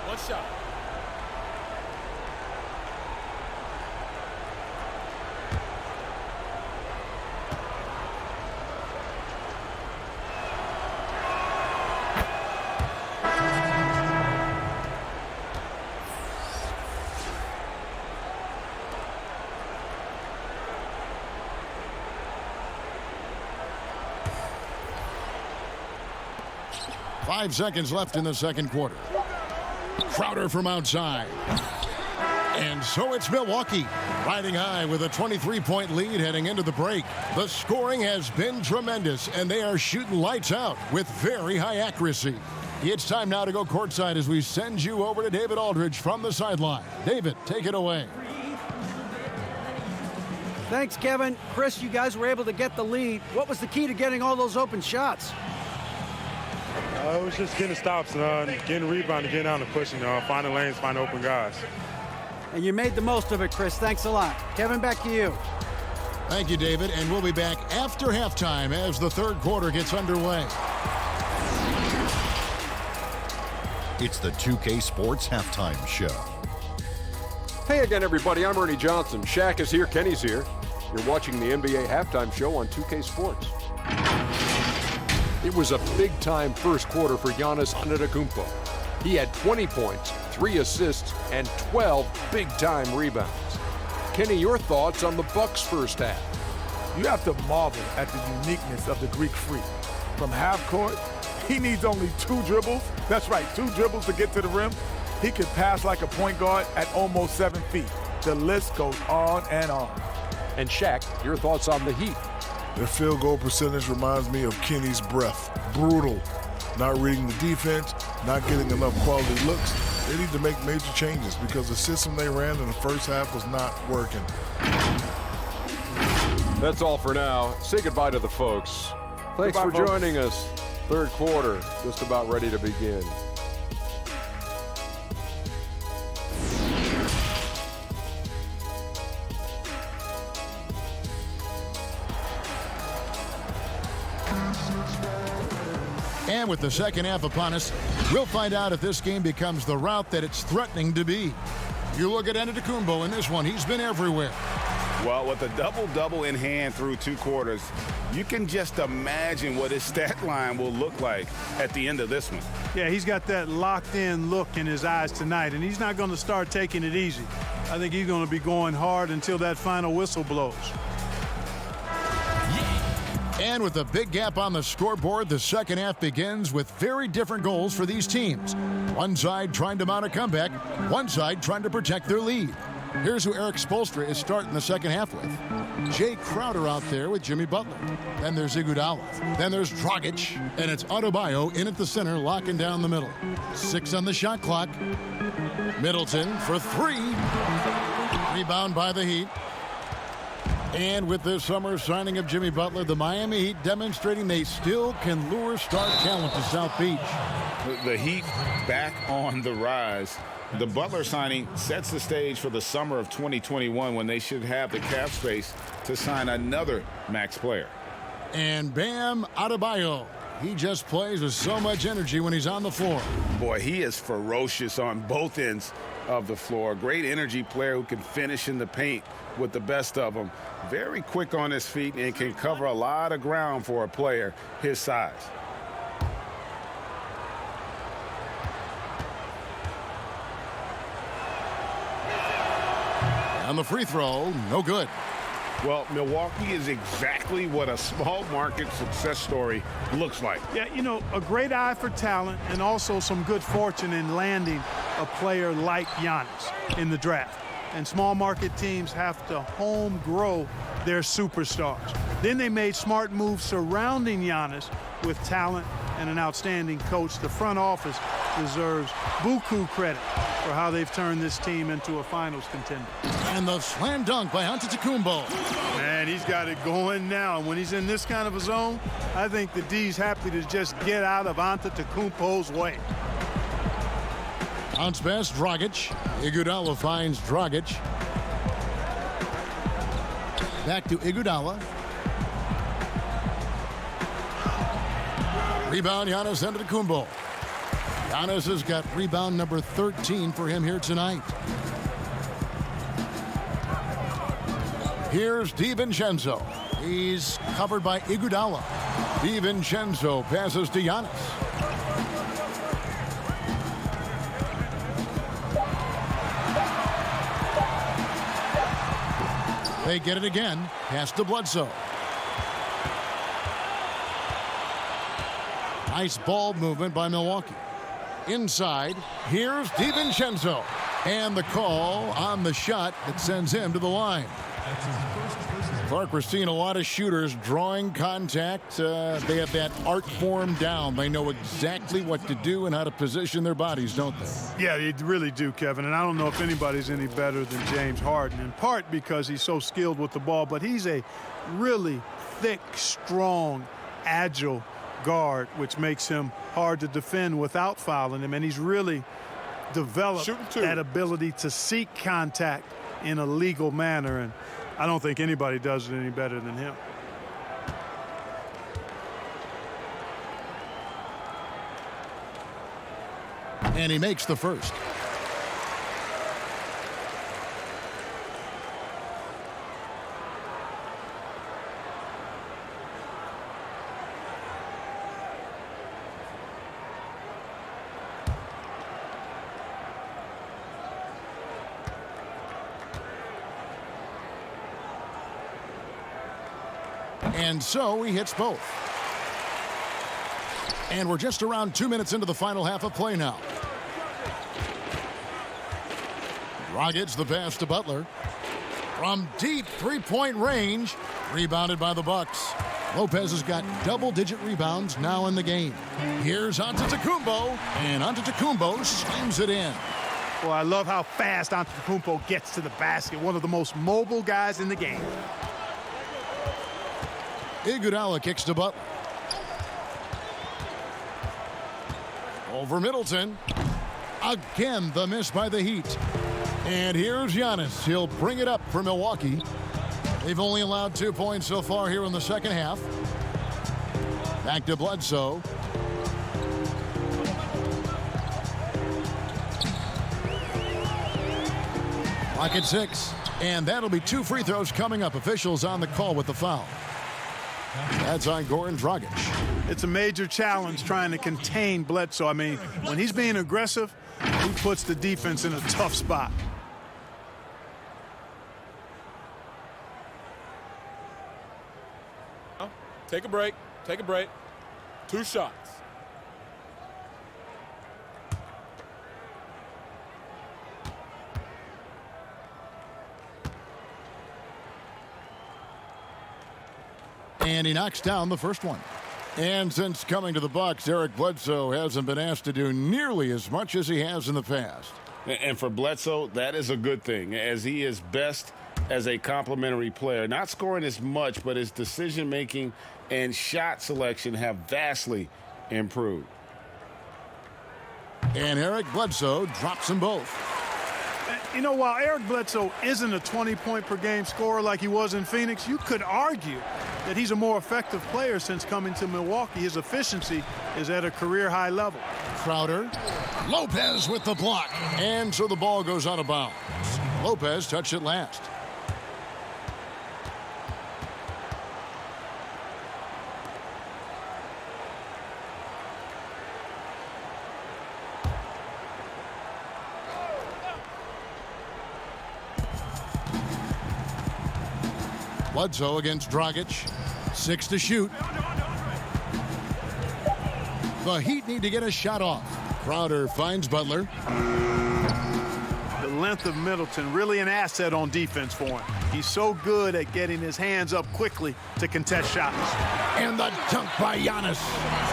One shot. Five seconds left in the second quarter. Crowder from outside. And so it's Milwaukee riding high with a 23-point lead heading into the break. The scoring has been tremendous, and they are shooting lights out with very high accuracy. It's time now to go courtside as we send you over to David Aldridge from the sideline. David, take it away. Thanks, Kevin. Chris, you guys were able to get the lead. What was the key to getting all those open shots? It was just getting stops, getting rebounding, getting out and pushing, finding lanes, finding open guys. And you made the most of it, Chris. Thanks a lot. Kevin, back to you. Thank you, David. And we'll be back after halftime as the third quarter gets underway. It's the 2K Sports Halftime Show. Hey again, everybody. I'm Ernie Johnson. Shaq is here. Kenny's here. You're watching the NBA Halftime Show on 2K Sports. It was a big-time first quarter for Giannis Antetokounmpo. He had 20 points, 3 assists, and 12 big-time rebounds. Kenny, your thoughts on the Bucks' first half? You have to marvel at the uniqueness of the Greek Freak. From half court, he needs only 2 dribbles. That's right, 2 dribbles to get to the rim. He can pass like a point guard at almost 7 feet. The list goes on and on. And Shaq, your thoughts on the Heat? Their field goal percentage reminds me of Kenny's breath. Brutal. Not reading the defense, not getting enough quality looks. They need to make major changes because the system they ran in the first half was not working. That's all for now. Say goodbye to the folks. Thanks for joining us. Third quarter, just about ready to begin. And with the second half upon us, we'll find out if this game becomes the route that it's threatening to be. You look at Antetokounmpo in this one. He's been everywhere. Well, with a double-double in hand through 2 quarters, you can just imagine what his stat line will look like at the end of this one. Yeah, he's got that locked-in look in his eyes tonight, and he's not going to start taking it easy. I think he's going to be going hard until that final whistle blows. And with a big gap on the scoreboard, the second half begins with very different goals for these teams. One side trying to mount a comeback, one side trying to protect their lead. Here's who Eric Spoelstra is starting the second half with. Jay Crowder out there with Jimmy Butler. Then there's Iguodala. Then there's Dragic. And it's Adebayo in at the center, locking down the middle. 6 on the shot clock. Middleton for 3. Rebound by the Heat. And with this summer signing of Jimmy Butler, the Miami Heat demonstrating they still can lure star talent to South Beach. The Heat back on the rise. The Butler signing sets the stage for the summer of 2021 when they should have the cap space to sign another max player. And Bam Adebayo. He just plays with so much energy when he's on the floor. Boy, he is ferocious on both ends of the floor. Great energy player who can finish in the paint with the best of them. Very quick on his feet and can cover a lot of ground for a player his size. On the free throw, no good. Well, Milwaukee is exactly what a small market success story looks like. Yeah, you know, a great eye for talent and also some good fortune in landing a player like Giannis in the draft. And small market teams have to home grow their superstars. Then they made smart moves surrounding Giannis with talent and an outstanding coach. The front office deserves buku credit for how they've turned this team into a finals contender. And the slam dunk by Antetokounmpo. Man, he's got it going now. When he's in this kind of a zone, I think the D's happy to just get out of Antetokounmpo's way. Bounce pass, Dragic. Iguodala finds Dragic. Back to Iguodala. Rebound, Giannis Antetokounmpo. Giannis has got rebound number 13 for him here tonight. Here's DiVincenzo. He's covered by Iguodala. DiVincenzo passes to Giannis. They get it again. Pass to Bledsoe. Nice ball movement by Milwaukee. Inside, here's DiVincenzo. And the call on the shot that sends him to the line. Clark, we're seeing a lot of shooters drawing contact. They have that art form down. They know exactly what to do and how to position their bodies, don't they? Yeah, they really do, Kevin. And I don't know if anybody's any better than James Harden, in part because he's so skilled with the ball, but he's a really thick, strong, agile guard, which makes him hard to defend without fouling him. And he's really developed that ability to seek contact in a legal manner. And I don't think anybody does it any better than him. And he makes the first. And so he hits both. And we're just around 2 minutes into the final half of play now. Dragic the pass to Butler. From deep three-point range. Rebounded by the Bucks. Lopez has got double-digit rebounds now in the game. Here's Antetokounmpo. And Antetokounmpo slams it in. Well, I love how fast Antetokounmpo gets to the basket. One of the most mobile guys in the game. Iguodala kicks to Butler. Over Middleton. Again, the miss by the Heat. And here's Giannis. He'll bring it up for Milwaukee. They've only allowed 2 points so far here in the second half. Back to Bledsoe. Clock at 6. And that'll be 2 free throws coming up. Officials on the call with the foul. That's on Goran Dragic. It's a major challenge trying to contain Bledsoe. I mean, when he's being aggressive, he puts the defense in a tough spot. Take a break. Take a break. 2 shots. And he knocks down the first one. And since coming to the Bucks, Eric Bledsoe hasn't been asked to do nearly as much as he has in the past. And for Bledsoe, that is a good thing, as he is best as a complementary player. Not scoring as much, but his decision-making and shot selection have vastly improved. And Eric Bledsoe drops them both. You know, while Eric Bledsoe isn't a 20-point-per-game scorer like he was in Phoenix, you could argue that he's a more effective player since coming to Milwaukee. His efficiency is at a career-high level. Crowder. Lopez with the block. And so the ball goes out of bounds. Lopez touched it last. Bledsoe against Dragic. 6 to shoot. The Heat need to get a shot off. Crowder finds Butler. The length of Middleton, really an asset on defense for him. He's so good at getting his hands up quickly to contest shots. And the dunk by Giannis.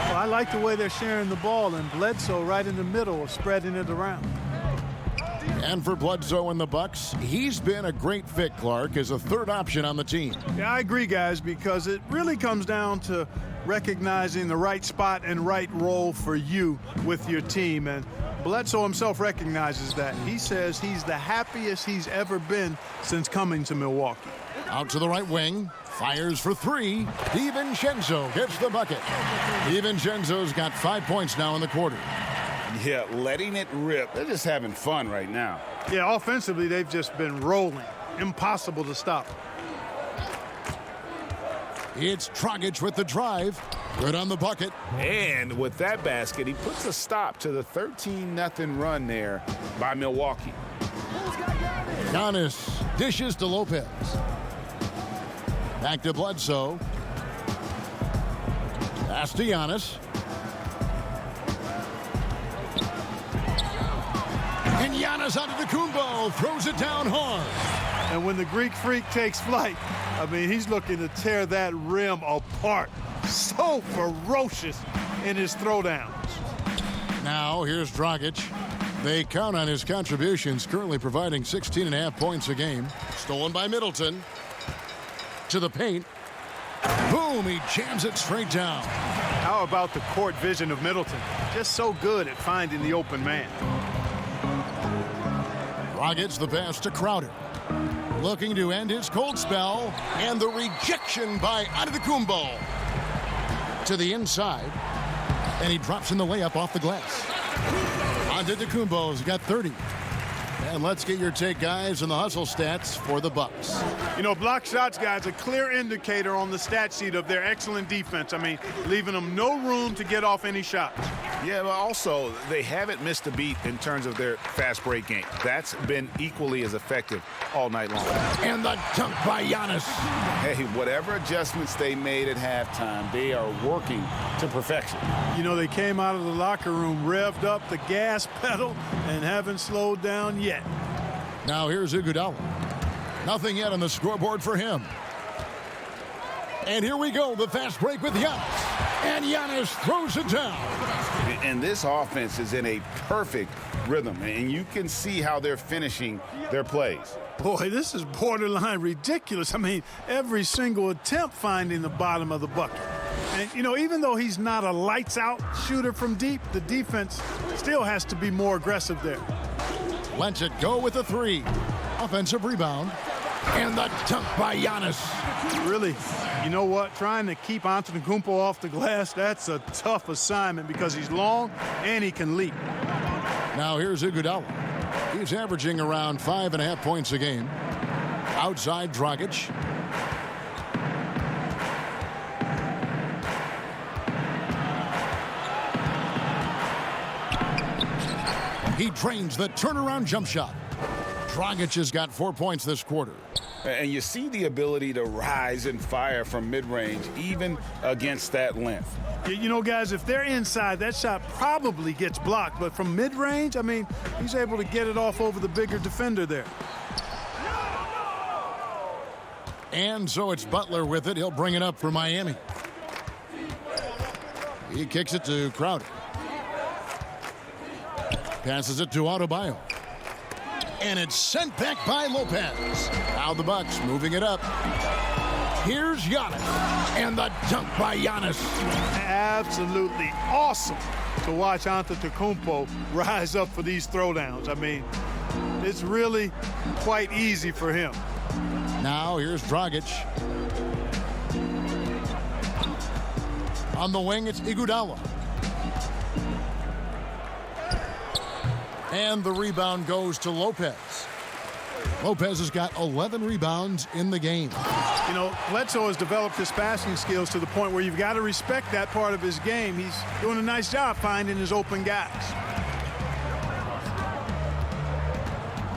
Well, I like the way they're sharing the ball, and Bledsoe right in the middle of spreading it around. And for Bledsoe and the Bucks, he's been a great fit, Clark, as a third option on the team. Yeah, I agree, guys, because it really comes down to recognizing the right spot and right role for you with your team. And Bledsoe himself recognizes that. He says he's the happiest he's ever been since coming to Milwaukee. Out to the right wing. Fires for 3. DiVincenzo gets the bucket. DiVincenzo's got 5 points now in the quarter. Yeah, letting it rip. They're just having fun right now. Yeah, offensively, they've just been rolling. Impossible to stop. It's Dragic with the drive. Good on the bucket. And with that basket, he puts a stop to the 13-0 run there by Milwaukee. Giannis dishes to Lopez. Back to Bledsoe. Pass to Giannis. And Giannis Antetokounmpo throws it down hard. And when the Greek Freak takes flight, I mean, he's looking to tear that rim apart. So ferocious in his throwdowns. Now, here's Dragic. They count on his contributions, currently providing 16.5 points a game. Stolen by Middleton. To the paint. Boom, he jams it straight down. How about the court vision of Middleton? Just so good at finding the open man. Dragic the pass to Crowder. Looking to end his cold spell. And the rejection by Antetokounmpo. To the inside. And he drops in the layup off the glass. Antetokounmpo's got 30. And let's get your take, guys, on the hustle stats for the Bucks. You know, block shots, guys, a clear indicator on the stat sheet of their excellent defense. I mean, leaving them no room to get off any shots. Yeah, but also, they haven't missed a beat in terms of their fast break game. That's been equally as effective all night long. And the dunk by Giannis. Hey, whatever adjustments they made at halftime, they are working to perfection. You know, they came out of the locker room, revved up the gas pedal, and haven't slowed down yet. Now here's Iguodala. Nothing yet on the scoreboard for him. And here we go, the fast break with Giannis. And Giannis throws it down. And this offense is in a perfect rhythm, and you can see how they're finishing their plays. Boy, this is borderline ridiculous. I mean, every single attempt finding the bottom of the bucket. And, you know, even though he's not a lights-out shooter from deep, the defense still has to be more aggressive there. Lets it go with a 3. Offensive rebound. And the dunk by Giannis. Really, you know what? Trying to keep Antetokounmpo off the glass, that's a tough assignment because he's long and he can leap. Now here's Iguodala. He's averaging around 5.5 points a game. Outside Dragic. He drains the turnaround jump shot. Dragic has got 4 points this quarter. And you see the ability to rise and fire from mid-range, even against that length. You know, guys, if they're inside, that shot probably gets blocked. But from mid-range, I mean, he's able to get it off over the bigger defender there. And so it's Butler with it. He'll bring it up for Miami. He kicks it to Crowder. Passes it to Adebayo. And it's sent back by Lopez. Now the Bucks moving it up. Here's Giannis. And the dunk by Giannis. Absolutely awesome to watch Antetokounmpo rise up for these throwdowns. I mean, it's really quite easy for him. Now here's Dragic. On the wing, it's Iguodala. And the rebound goes to Lopez. Lopez has got 11 rebounds in the game. You know, Bledsoe has developed his passing skills to the point where you've got to respect that part of his game. He's doing a nice job finding his open guys.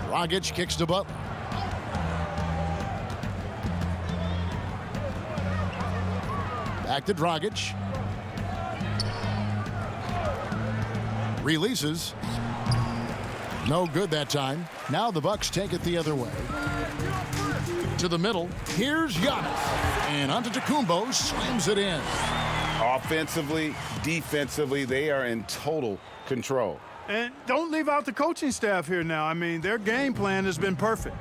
Dragic kicks to Butler. Back to Dragic. Releases. No good that time. Now the Bucks take it the other way. To the middle. Here's Giannis. And Antetokounmpo slams it in. Offensively, defensively, they are in total control. And don't leave out the coaching staff here now. I mean, their game plan has been perfect.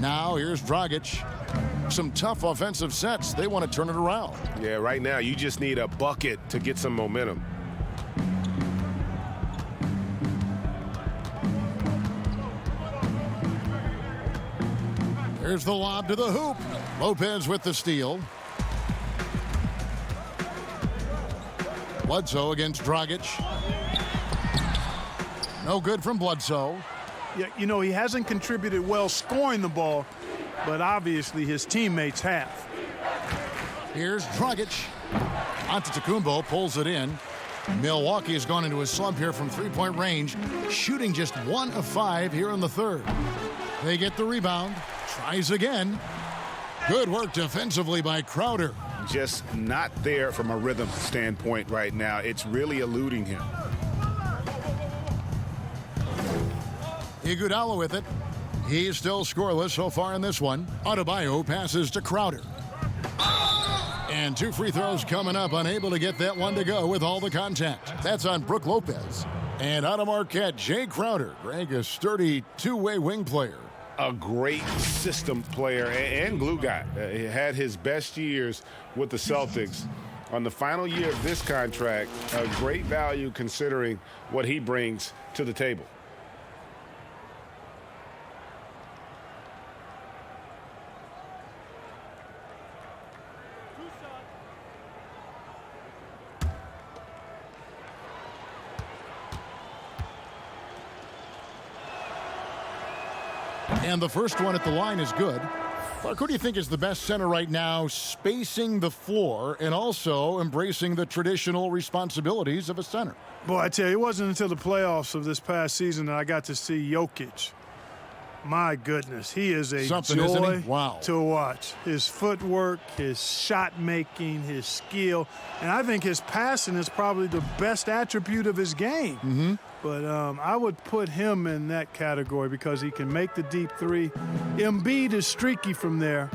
Now here's Dragic. Some tough offensive sets. They want to turn it around. Yeah, right now you just need a bucket to get some momentum. Here's the lob to the hoop. Lopez with the steal. Bledsoe against Dragic. No good from Bledsoe. Yeah, you know, he hasn't contributed well scoring the ball, but obviously his teammates have. Here's Dragic. Antetokounmpo pulls it in. Milwaukee has gone into a slump here from three-point range, shooting just 1 of 5 here in the third. They get the rebound. Tries again. Good work defensively by Crowder. Just not there from a rhythm standpoint right now. It's really eluding him. Iguodala with it. He's still scoreless so far in this one. Adebayo passes to Crowder. And 2 free throws coming up, unable to get that one to go with all the contact. That's on Brook Lopez. And out of Marquette, Jay Crowder. Greg, a sturdy two-way wing player. A great system player and glue guy. He had his best years with the Celtics. On the final year of this contract, a great value considering what he brings to the table. And the first one at the line is good. Mark, who do you think is the best center right now, spacing the floor and also embracing the traditional responsibilities of a center? Boy, I tell you, it wasn't until the playoffs of this past season that I got to see Jokic. My goodness, he is a Something, joy isn't he? Wow. to watch. His footwork, his shot making, his skill, and I think his passing is probably the best attribute of his game. Mm-hmm. But I would put him in that category because he can make the deep three. Embiid is streaky from there.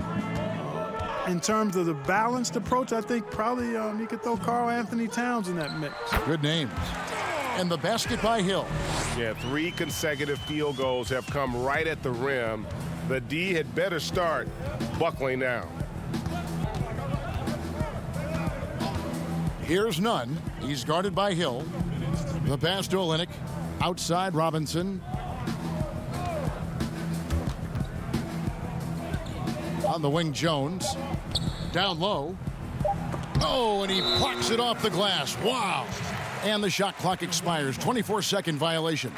In terms of the balanced approach, I think probably you could throw Karl Anthony Towns in that mix. Good names. And the basket by Hill. Yeah, 3 consecutive field goals have come right at the rim. The D had better start buckling down. Here's Nunn. He's guarded by Hill. The pass to Olynyk. Outside Robinson. On the wing, Jones. Down low. Oh, and he blocks it off the glass. Wow. And the shot clock expires. 24-second violation.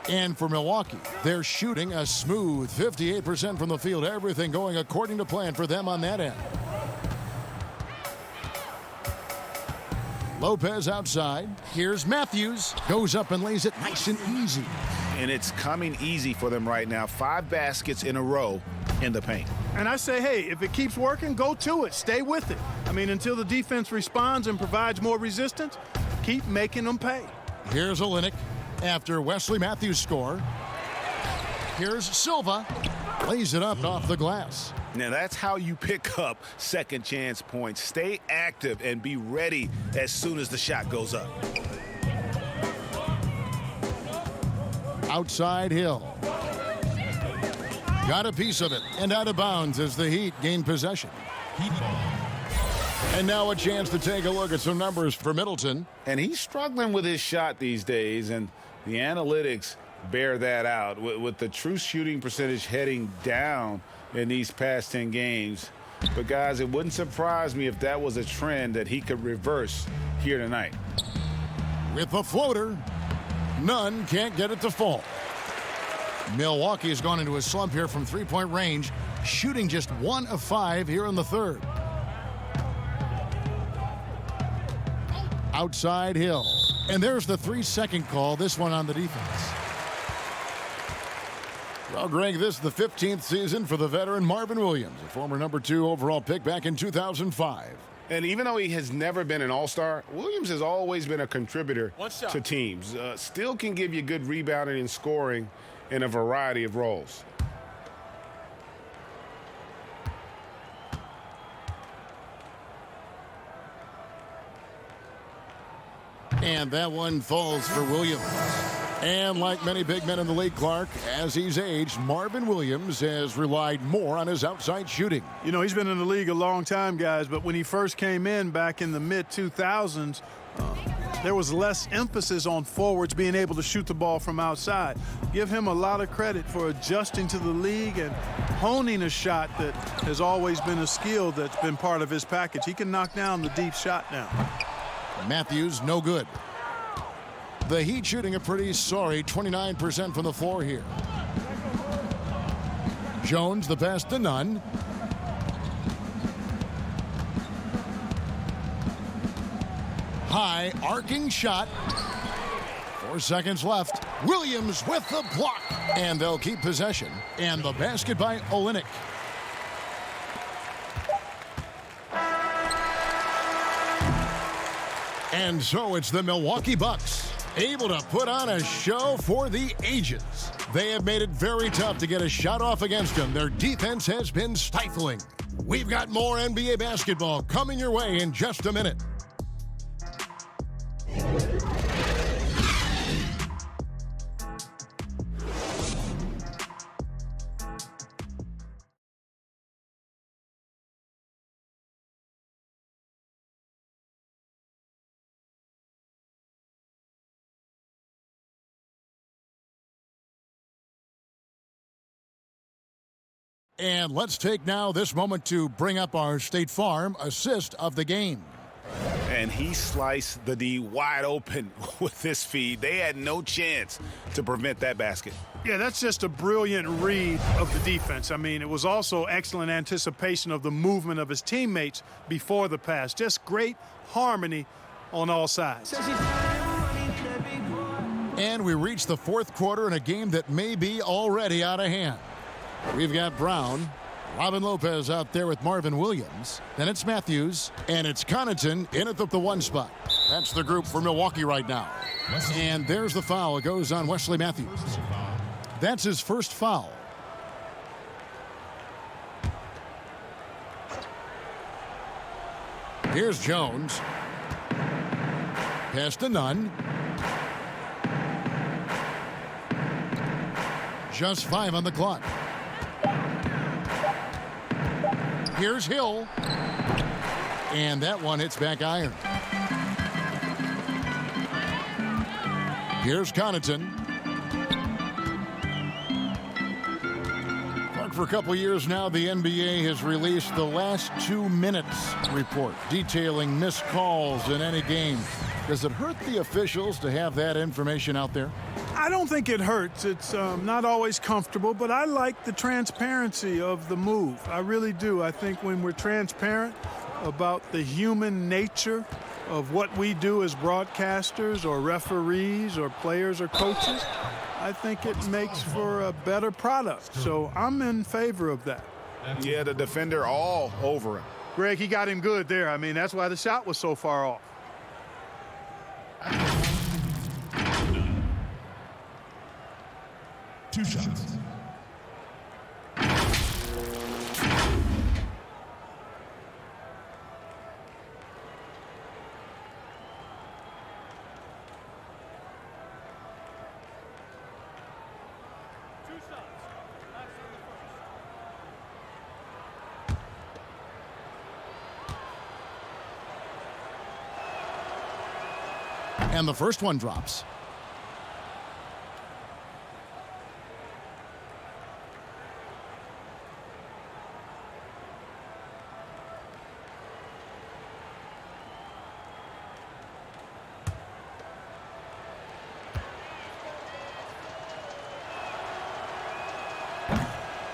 And for Milwaukee, they're shooting a smooth 58% from the field. Everything going according to plan for them on that end. Lopez outside. Here's Matthews. Goes up and lays it nice and easy. And it's coming easy for them right now. 5 baskets in a row in the paint. And I say, hey, if it keeps working, go to it. Stay with it. I mean, until the defense responds and provides more resistance, keep making them pay. Here's Olynyk after Wesley Matthews' score. Here's Silva. Lays it up off the glass. Now that's how you pick up second chance points. Stay active and be ready as soon as the shot goes up. Outside Hill. Got a piece of it and out of bounds as the Heat gain possession. And now a chance to take a look at some numbers for Middleton. And he's struggling with his shot these days, and the analytics bear that out. With the true shooting percentage heading down in these past 10 games. But guys, it wouldn't surprise me if that was a trend that he could reverse here tonight. With the floater, none can't get it to fall. Milwaukee has gone into a slump here from three-point range, shooting just 1 of 5 here in the third. Outside Hill. And there's the 3-second call, this one on the defense. Well, Greg, this is the 15th season for the veteran Marvin Williams, a former number 2 overall pick back in 2005. And even though he has never been an all-star, Williams has always been a contributor to teams. Still can give you good rebounding and scoring in a variety of roles. And that one falls for Williams. And like many big men in the league, Clark, as he's aged, Marvin Williams has relied more on his outside shooting. You know, he's been in the league a long time, guys, but when he first came in back in the mid-2000s, there was less emphasis on forwards being able to shoot the ball from outside. Give him a lot of credit for adjusting to the league and honing a shot that has always been a skill that's been part of his package. He can knock down the deep shot now. Matthews, no good. The Heat shooting a pretty sorry 29% from the floor here. Jones, the pass to none. High arcing shot. 4 seconds left. Williams with the block. And they'll keep possession. And the basket by Olynyk. And so it's the Milwaukee Bucks, able to put on a show for the ages. They have made it very tough to get a shot off against them. Their defense has been stifling. We've got more NBA basketball coming your way in just a minute. And let's take now this moment to bring up our State Farm assist of the game. And he sliced the D wide open with this feed. They had no chance to prevent that basket. Yeah, that's just a brilliant read of the defense. I mean, it was also excellent anticipation of the movement of his teammates before the pass. Just great harmony on all sides. And we reach the fourth quarter in a game that may be already out of hand. We've got Brown, Robin Lopez out there with Marvin Williams. Then it's Matthews, and it's Connaughton in at the 1 spot. That's the group for Milwaukee right now. And there's the foul. It goes on Wesley Matthews. That's his first foul. Here's Jones. Pass to none. Just 5 on the clock. Here's Hill. And that one hits back iron. Here's Connaughton. For a couple years now, the NBA has released the last 2 minutes report detailing missed calls in any game. Does it hurt the officials to have that information out there? I don't think it hurts. It's not always comfortable, but I like the transparency of the move. I really do. I think when we're transparent about the human nature of what we do as broadcasters or referees or players or coaches, I think it makes for a better product. So I'm in favor of that. Yeah, the defender all over him. Greg, he got him good there. I mean, that's why the shot was so far off. Two shots. And the first one drops.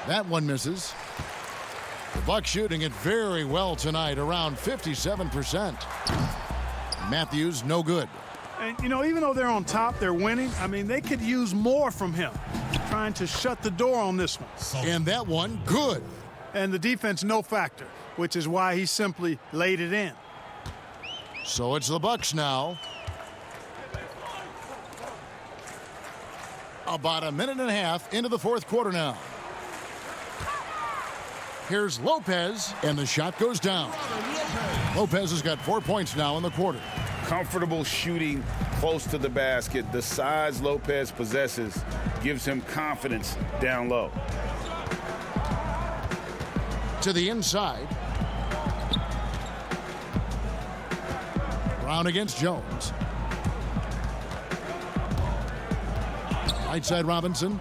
That one misses. The Bucks shooting it very well tonight, around 57%. Matthews, no good. And, you know, even though they're on top, they're winning. I mean, they could use more from him, trying to shut the door on this one. And that one, good. And the defense, no factor, which is why he simply laid it in. So it's the Bucks now. About a minute and a half into the fourth quarter now. Here's Lopez, and the shot goes down. Lopez has got 4 points now in the quarter. Comfortable shooting close to the basket. The size Lopez possesses gives him confidence down low. To the inside. Brown against Jones. Right side Robinson.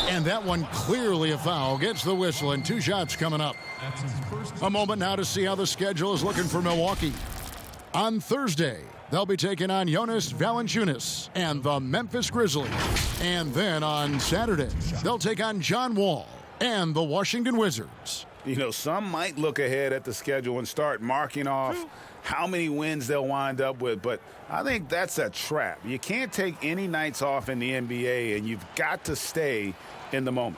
And that one clearly a foul. Gets the whistle, and 2 shots coming up. A moment now to see how the schedule is looking for Milwaukee. On Thursday, they'll be taking on Jonas Valanciunas and the Memphis Grizzlies. And then on Saturday, they'll take on John Wall and the Washington Wizards. You know, some might look ahead at the schedule and start marking off how many wins they'll wind up with, but I think that's a trap. You can't take any nights off in the NBA, and you've got to stay in the moment.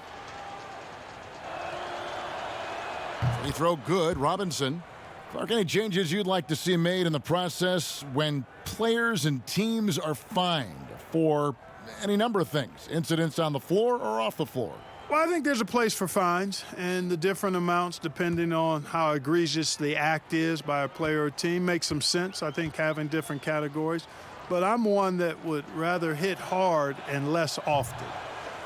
Free throw good, Robinson. Clark, any changes you'd like to see made in the process when players and teams are fined for any number of things, incidents on the floor or off the floor? Well, I think there's a place for fines and the different amounts depending on how egregious the act is by a player or team makes some sense, I think, having different categories. But I'm one that would rather hit hard and less often.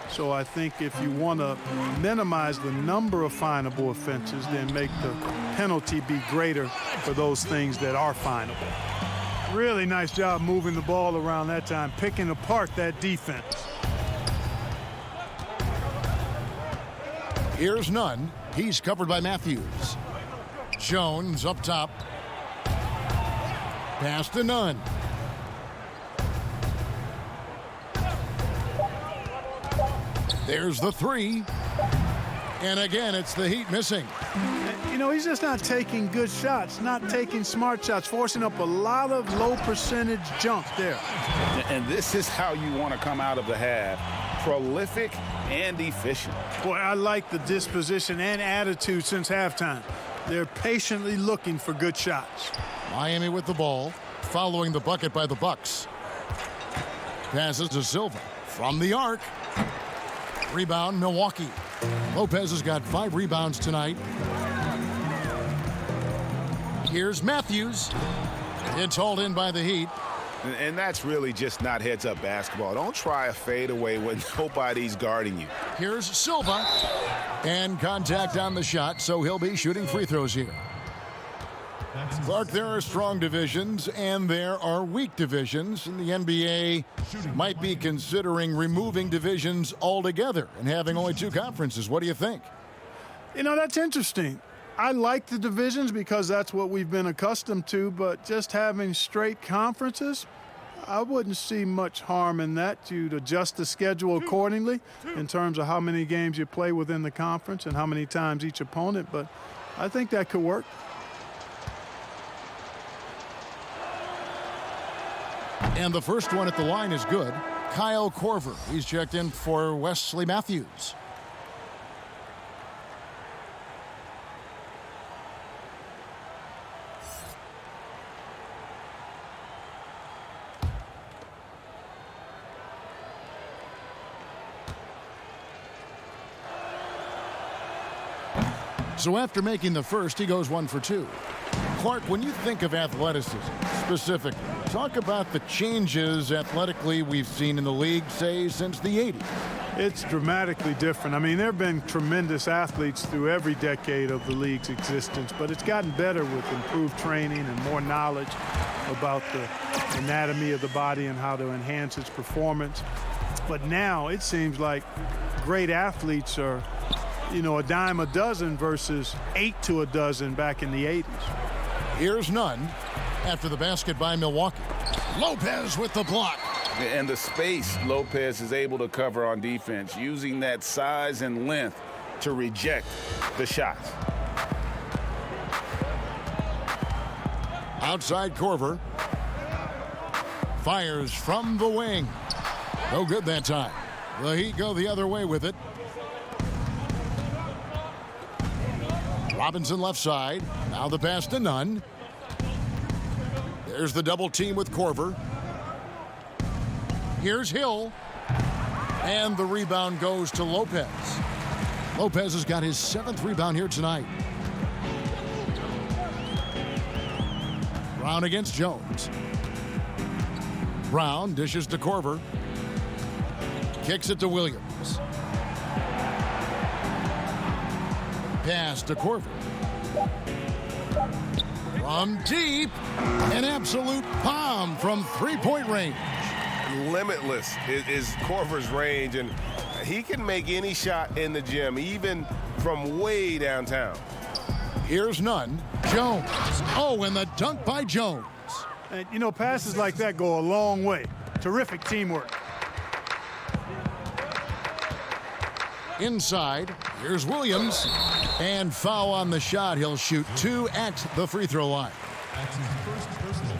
So I think if you want to minimize the number of finable offenses, then make the penalty be greater for those things that are finable. Really nice job moving the ball around that time, picking apart that defense. Here's none. He's covered by Matthews. Jones up top. Pass to Nunn. There's the three. And again, it's the Heat missing. You know, he's just not taking good shots, not taking smart shots, forcing up a lot of low percentage jump there. And this is how you want to come out of the half. Prolific and efficient. Boy, I like the disposition and attitude since halftime. They're patiently looking for good shots. Miami with the ball, following the bucket by the Bucks. Passes to Silva from the arc. Rebound, Milwaukee. Lopez has got 5 rebounds tonight. Here's Matthews. It's hauled in by the Heat. And that's really just not heads-up basketball. Don't try a fadeaway when nobody's guarding you. Here's Silva. And contact on the shot, so he'll be shooting free throws here. Clark, there are strong divisions and there are weak divisions, and the NBA might be considering removing divisions altogether and having only 2 conferences. What do you think? You know, that's interesting. I like the divisions because that's what we've been accustomed to, but just having straight conferences, I wouldn't see much harm in that. You'd adjust the schedule accordingly in terms of how many games you play within the conference and how many times each opponent, but I think that could work. And the first one at the line is good. Kyle Korver. He's checked in for Wesley Matthews. So after making the first, he goes 1 for 2. Clark, when you think of athleticism specifically, talk about the changes athletically we've seen in the league, say, since the 80s. It's dramatically different. I mean, there have been tremendous athletes through every decade of the league's existence, but it's gotten better with improved training and more knowledge about the anatomy of the body and how to enhance its performance. But now it seems like great athletes are, a dime a dozen versus 8 to a dozen back in the 80s. Here's none after the basket by Milwaukee. Lopez with the block. And the space Lopez is able to cover on defense, using that size and length to reject the shots. Outside Korver. Fires from the wing. No good that time. The Heat go the other way with it. Robinson left side. Now the pass to Nunn. There's the double team with Korver. Here's Hill. And the rebound goes to Lopez. Lopez has got his 7th rebound here tonight. Brown against Jones. Brown dishes to Korver. Kicks it to Williams. Pass to Korver. From deep, an absolute bomb from three-point range. Limitless is Korver's range, and he can make any shot in the gym, even from way downtown. Here's Nunn. Jones. Oh, and the dunk by Jones. And, passes like that go a long way. Terrific teamwork. Inside, here's Williams. And foul on the shot. He'll shoot 2 at the free throw line.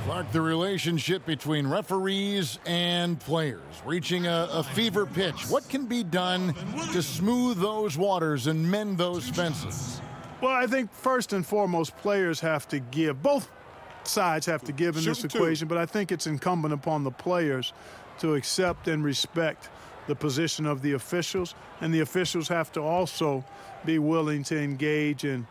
Clark, the relationship between referees and players reaching a fever pitch. What can be done to smooth those waters and mend those fences? Well, I think first and foremost, players have to give. Both sides have to give in this equation, but I think it's incumbent upon the players to accept and respect the position of the officials, and the officials have to also be willing to engage in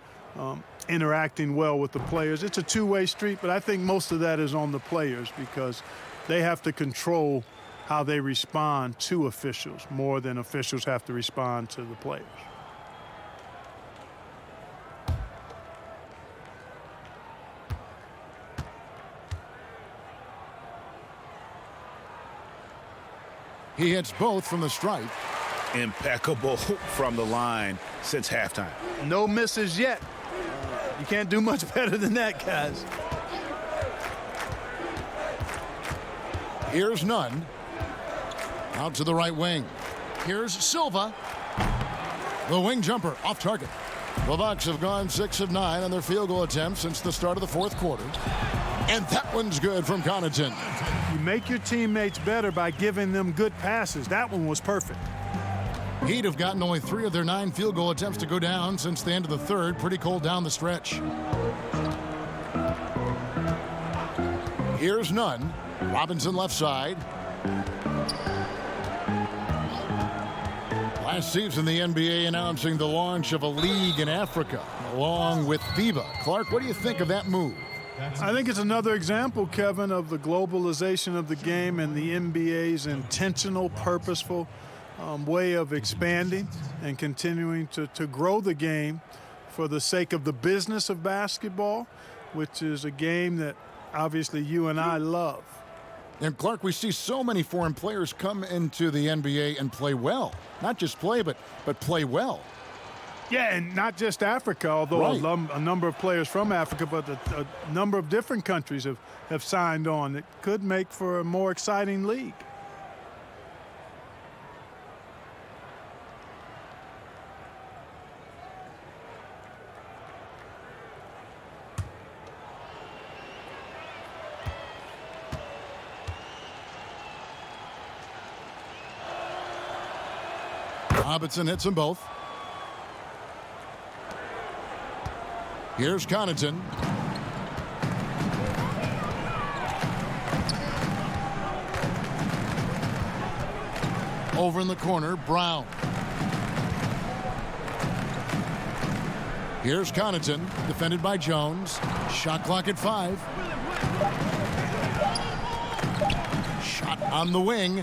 interacting well with the players. It's a two-way street, but I think most of that is on the players because they have to control how they respond to officials more than officials have to respond to the players. He hits both from the stripe. Impeccable from the line since halftime. No misses yet. You can't do much better than that, guys. Here's Nunn. Out to the right wing. Here's Silva. The wing jumper off target. The Bucks have gone 6 of 9 on their field goal attempts since the start of the fourth quarter. And that one's good from Connaughton. You make your teammates better by giving them good passes. That one was perfect. Heat have gotten only 3 of their 9 field goal attempts to go down since the end of the third. Pretty cold down the stretch. Here's Nunn. Robinson left side. Last season, the NBA announcing the launch of a league in Africa, along with FIBA. Clark, what do you think of that move? I think it's another example, Kevin, of the globalization of the game and the NBA's intentional, purposeful way of expanding and continuing to grow the game for the sake of the business of basketball, which is a game that obviously you and I love. And Clark, we see so many foreign players come into the NBA and play well. Not just play, but play well. Yeah, and not just Africa, although a number of players from Africa, but a number of different countries have signed on. It could make for a more exciting league. Robinson hits them both. Here's Connaughton. Over in the corner, Brown. Here's Connaughton, defended by Jones. Shot clock at 5. Shot on the wing.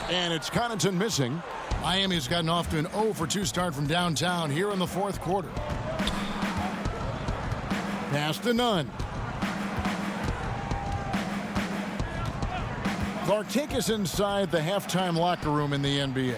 And it's Connaughton missing. Miami's gotten off to an 0 for 2 start from downtown here in the fourth quarter. Pass to Nunn. Clark, take us inside the halftime locker room in the NBA.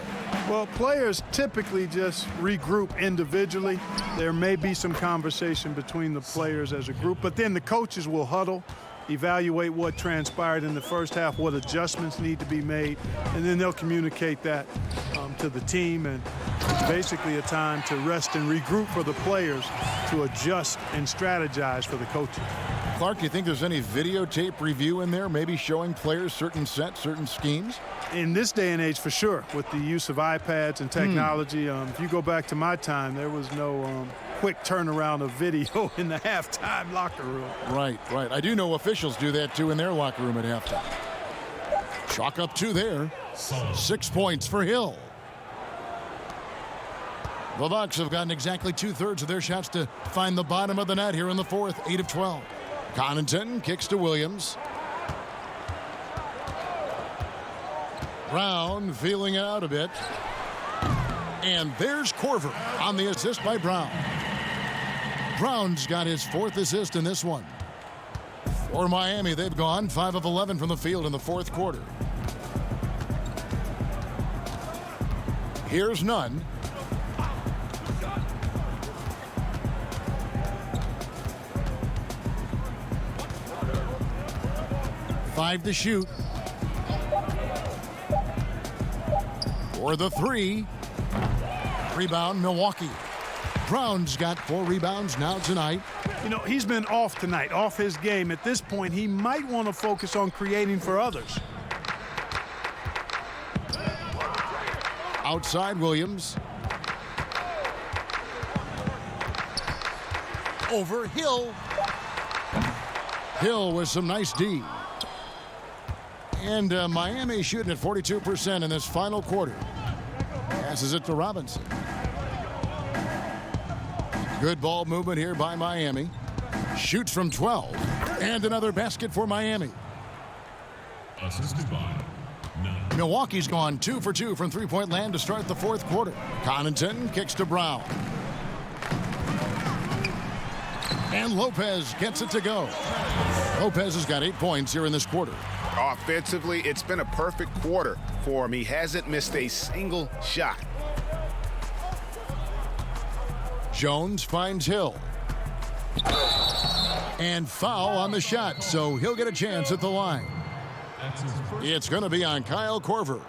Well, players typically just regroup individually. There may be some conversation between the players as a group, but then the coaches will huddle, evaluate what transpired in the first half, what adjustments need to be made, and then they'll communicate that to the team. And it's basically a time to rest and regroup for the players to adjust and strategize for the coaches. Clark, do you think there's any videotape review in there, maybe showing players certain sets, certain schemes? In this day and age, for sure, with the use of iPads and technology. If you go back to my time, there was no quick turnaround of video in the halftime locker room. Right. I do know officials do that, too, in their locker room at halftime. Chalk up 2 there. 6 points for Hill. The Bucks have gotten exactly 2/3 of their shots to find the bottom of the net here in the fourth, 8 of 12. Connaughton kicks to Williams. Brown feeling it out a bit. And there's Korver on the assist by Brown. Brown's got his 4th assist in this one. For Miami, they've gone 5 of 11 from the field in the fourth quarter. Here's Nunn. Five to shoot. For the 3. Rebound, Milwaukee. Brown's got 4 rebounds now tonight. You know, he's been off tonight, off his game. At this point, he might want to focus on creating for others. Outside Williams. Over Hill. Hill with some nice D. And Miami shooting at 42% in this final quarter. Passes it to Robinson. Good ball movement here by Miami. Shoots from 12. And another basket for Miami. Assisted by Milwaukee's gone 2 for 2 from three-point land to start the fourth quarter. Connaughton kicks to Brown. And Lopez gets it to go. Lopez has got 8 points here in this quarter. Offensively, it's been a perfect quarter for him. He hasn't missed a single shot. Jones finds Hill. And foul on the shot, so he'll get a chance at the line. It's going to be on Kyle Korver.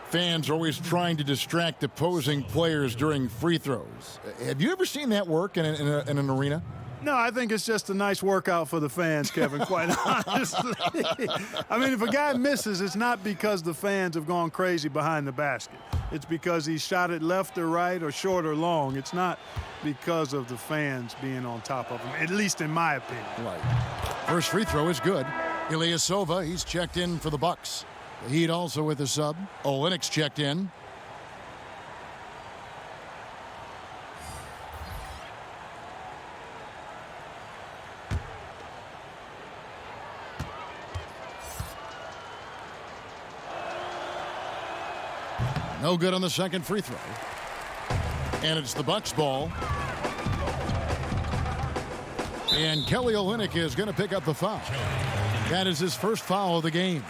Fans are always trying to distract opposing players during free throws. Have you ever seen that work in an arena? No, I think it's just a nice workout for the fans, Kevin, quite honestly. I mean, if a guy misses, it's not because the fans have gone crazy behind the basket. It's because he shot it left or right or short or long. It's not because of the fans being on top of him, at least in my opinion. Right. First free throw is good. Ilyasova, he's checked in for the Bucks. The Heat also with a sub. Olynyk's checked in. No good on the second free throw. And it's the Bucks ball. And Kelly Olynyk is going to pick up the foul. That is his first foul of the game.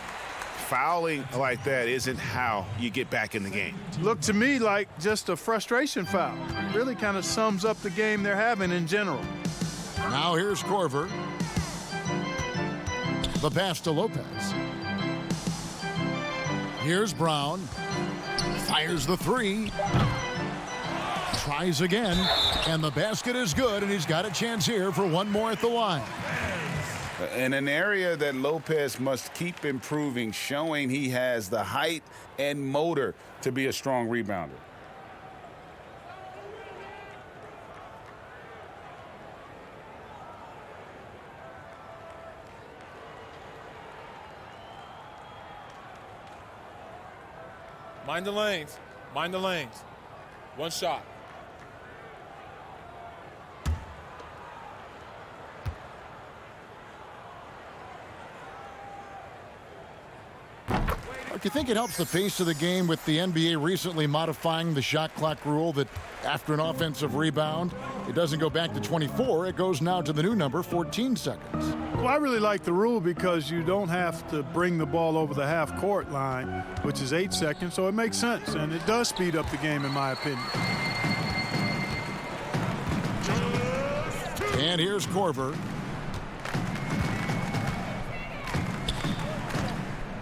Fouling like that isn't how you get back in the game. Looked to me like just a frustration foul. Really kind of sums up the game they're having in general. Now here's Korver. The pass to Lopez. Here's Brown. Fires the 3. Tries again. And the basket is good, and he's got a chance here for one more at the line. In an area that Lopez must keep improving, showing he has the height and motor to be a strong rebounder. Mind the lanes. Mind the lanes. One shot. Do you think it helps the pace of the game with the NBA recently modifying the shot clock rule that after an offensive rebound, it doesn't go back to 24, it goes now to the new number, 14 seconds? Well, I really like the rule because you don't have to bring the ball over the half-court line, which is 8 seconds, so it makes sense, and it does speed up the game, in my opinion. And here's Korver.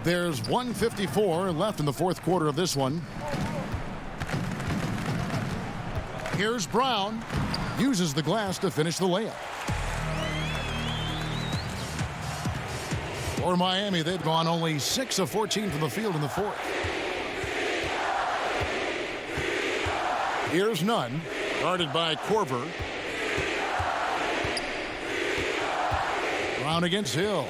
There's 1:54 left in the fourth quarter of this one. Here's Brown. Uses the glass to finish the layup. For Miami, they've gone only 6 of 14 from the field in the fourth. Here's Nunn, guarded by Korver. Brown against Hill.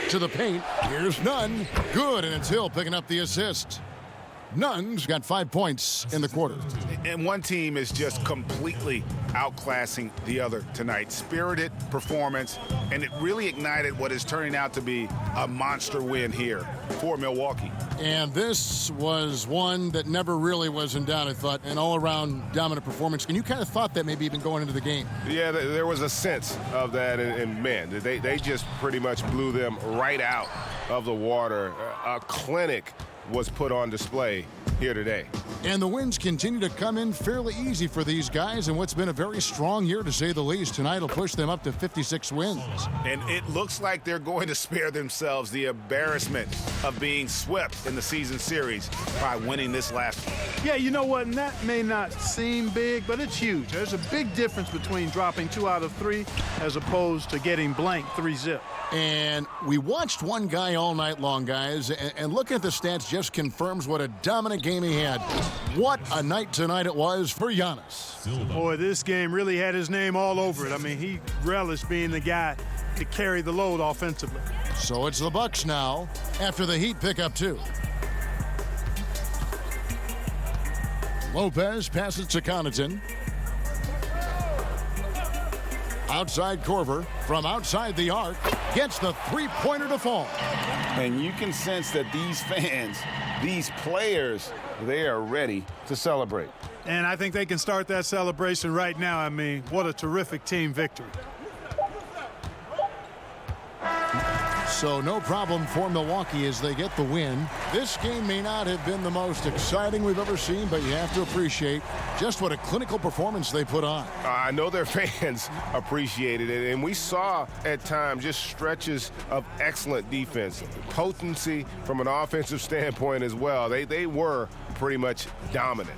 To the paint. Here's Nunn. Good, and it's Hill picking up the assist. Nunn's got 5 points in the quarter. And one team is just completely outclassing the other tonight. Spirited performance, and it really ignited what is turning out to be a monster win here for Milwaukee. And this was one that never really was in doubt, I thought, an all-around dominant performance. And you kind of thought that maybe even going into the game. Yeah, there was a sense of that, and man, they just pretty much blew them right out of the water. A clinic was put on display here today. And the wins continue to come in fairly easy for these guys in what's been a very strong year, to say the least. Tonight will push them up to 56 wins. And it looks like they're going to spare themselves the embarrassment of being swept in the season series by winning this last one. Yeah, you know what? And that may not seem big, but it's huge. There's a big difference between dropping 2 out of 3 as opposed to getting blanked 3-zip. And we watched one guy all night long, guys, and looking at the stats just confirms what a dominant game he had. What a night tonight it was for Giannis. Boy, this game really had his name all over it. I mean, he relished being the guy to carry the load offensively. So it's the Bucks now after the Heat pick up 2. Lopez passes to Connaughton. Outside Korver from outside the arc gets the three-pointer to fall. And you can sense that these fans, these players, they are ready to celebrate. And I think they can start that celebration right now. I mean, what a terrific team victory. So no problem for Milwaukee as they get the win. This game may not have been the most exciting we've ever seen, but you have to appreciate just what a clinical performance they put on. I know their fans appreciated it, and we saw at times just stretches of excellent defense, potency from an offensive standpoint as well. They were pretty much dominant.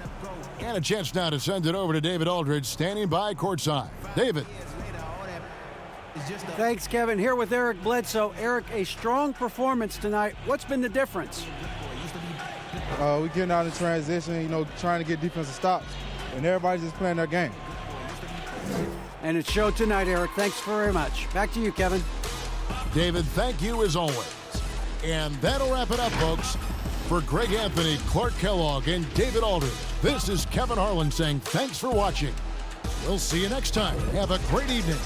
And a chance now to send it over to David Aldridge, standing by courtside. David. Thanks, Kevin. Here with Eric Bledsoe. Eric, a strong performance tonight. What's been the difference? We getting out in transition, trying to get defensive stops, and everybody's just playing their game. And it showed tonight, Eric. Thanks very much. Back to you, Kevin. David, thank you as always. And that'll wrap it up, folks. For Greg Anthony, Clark Kellogg, and David Aldridge, this is Kevin Harlan saying thanks for watching. We'll see you next time. Have a great evening.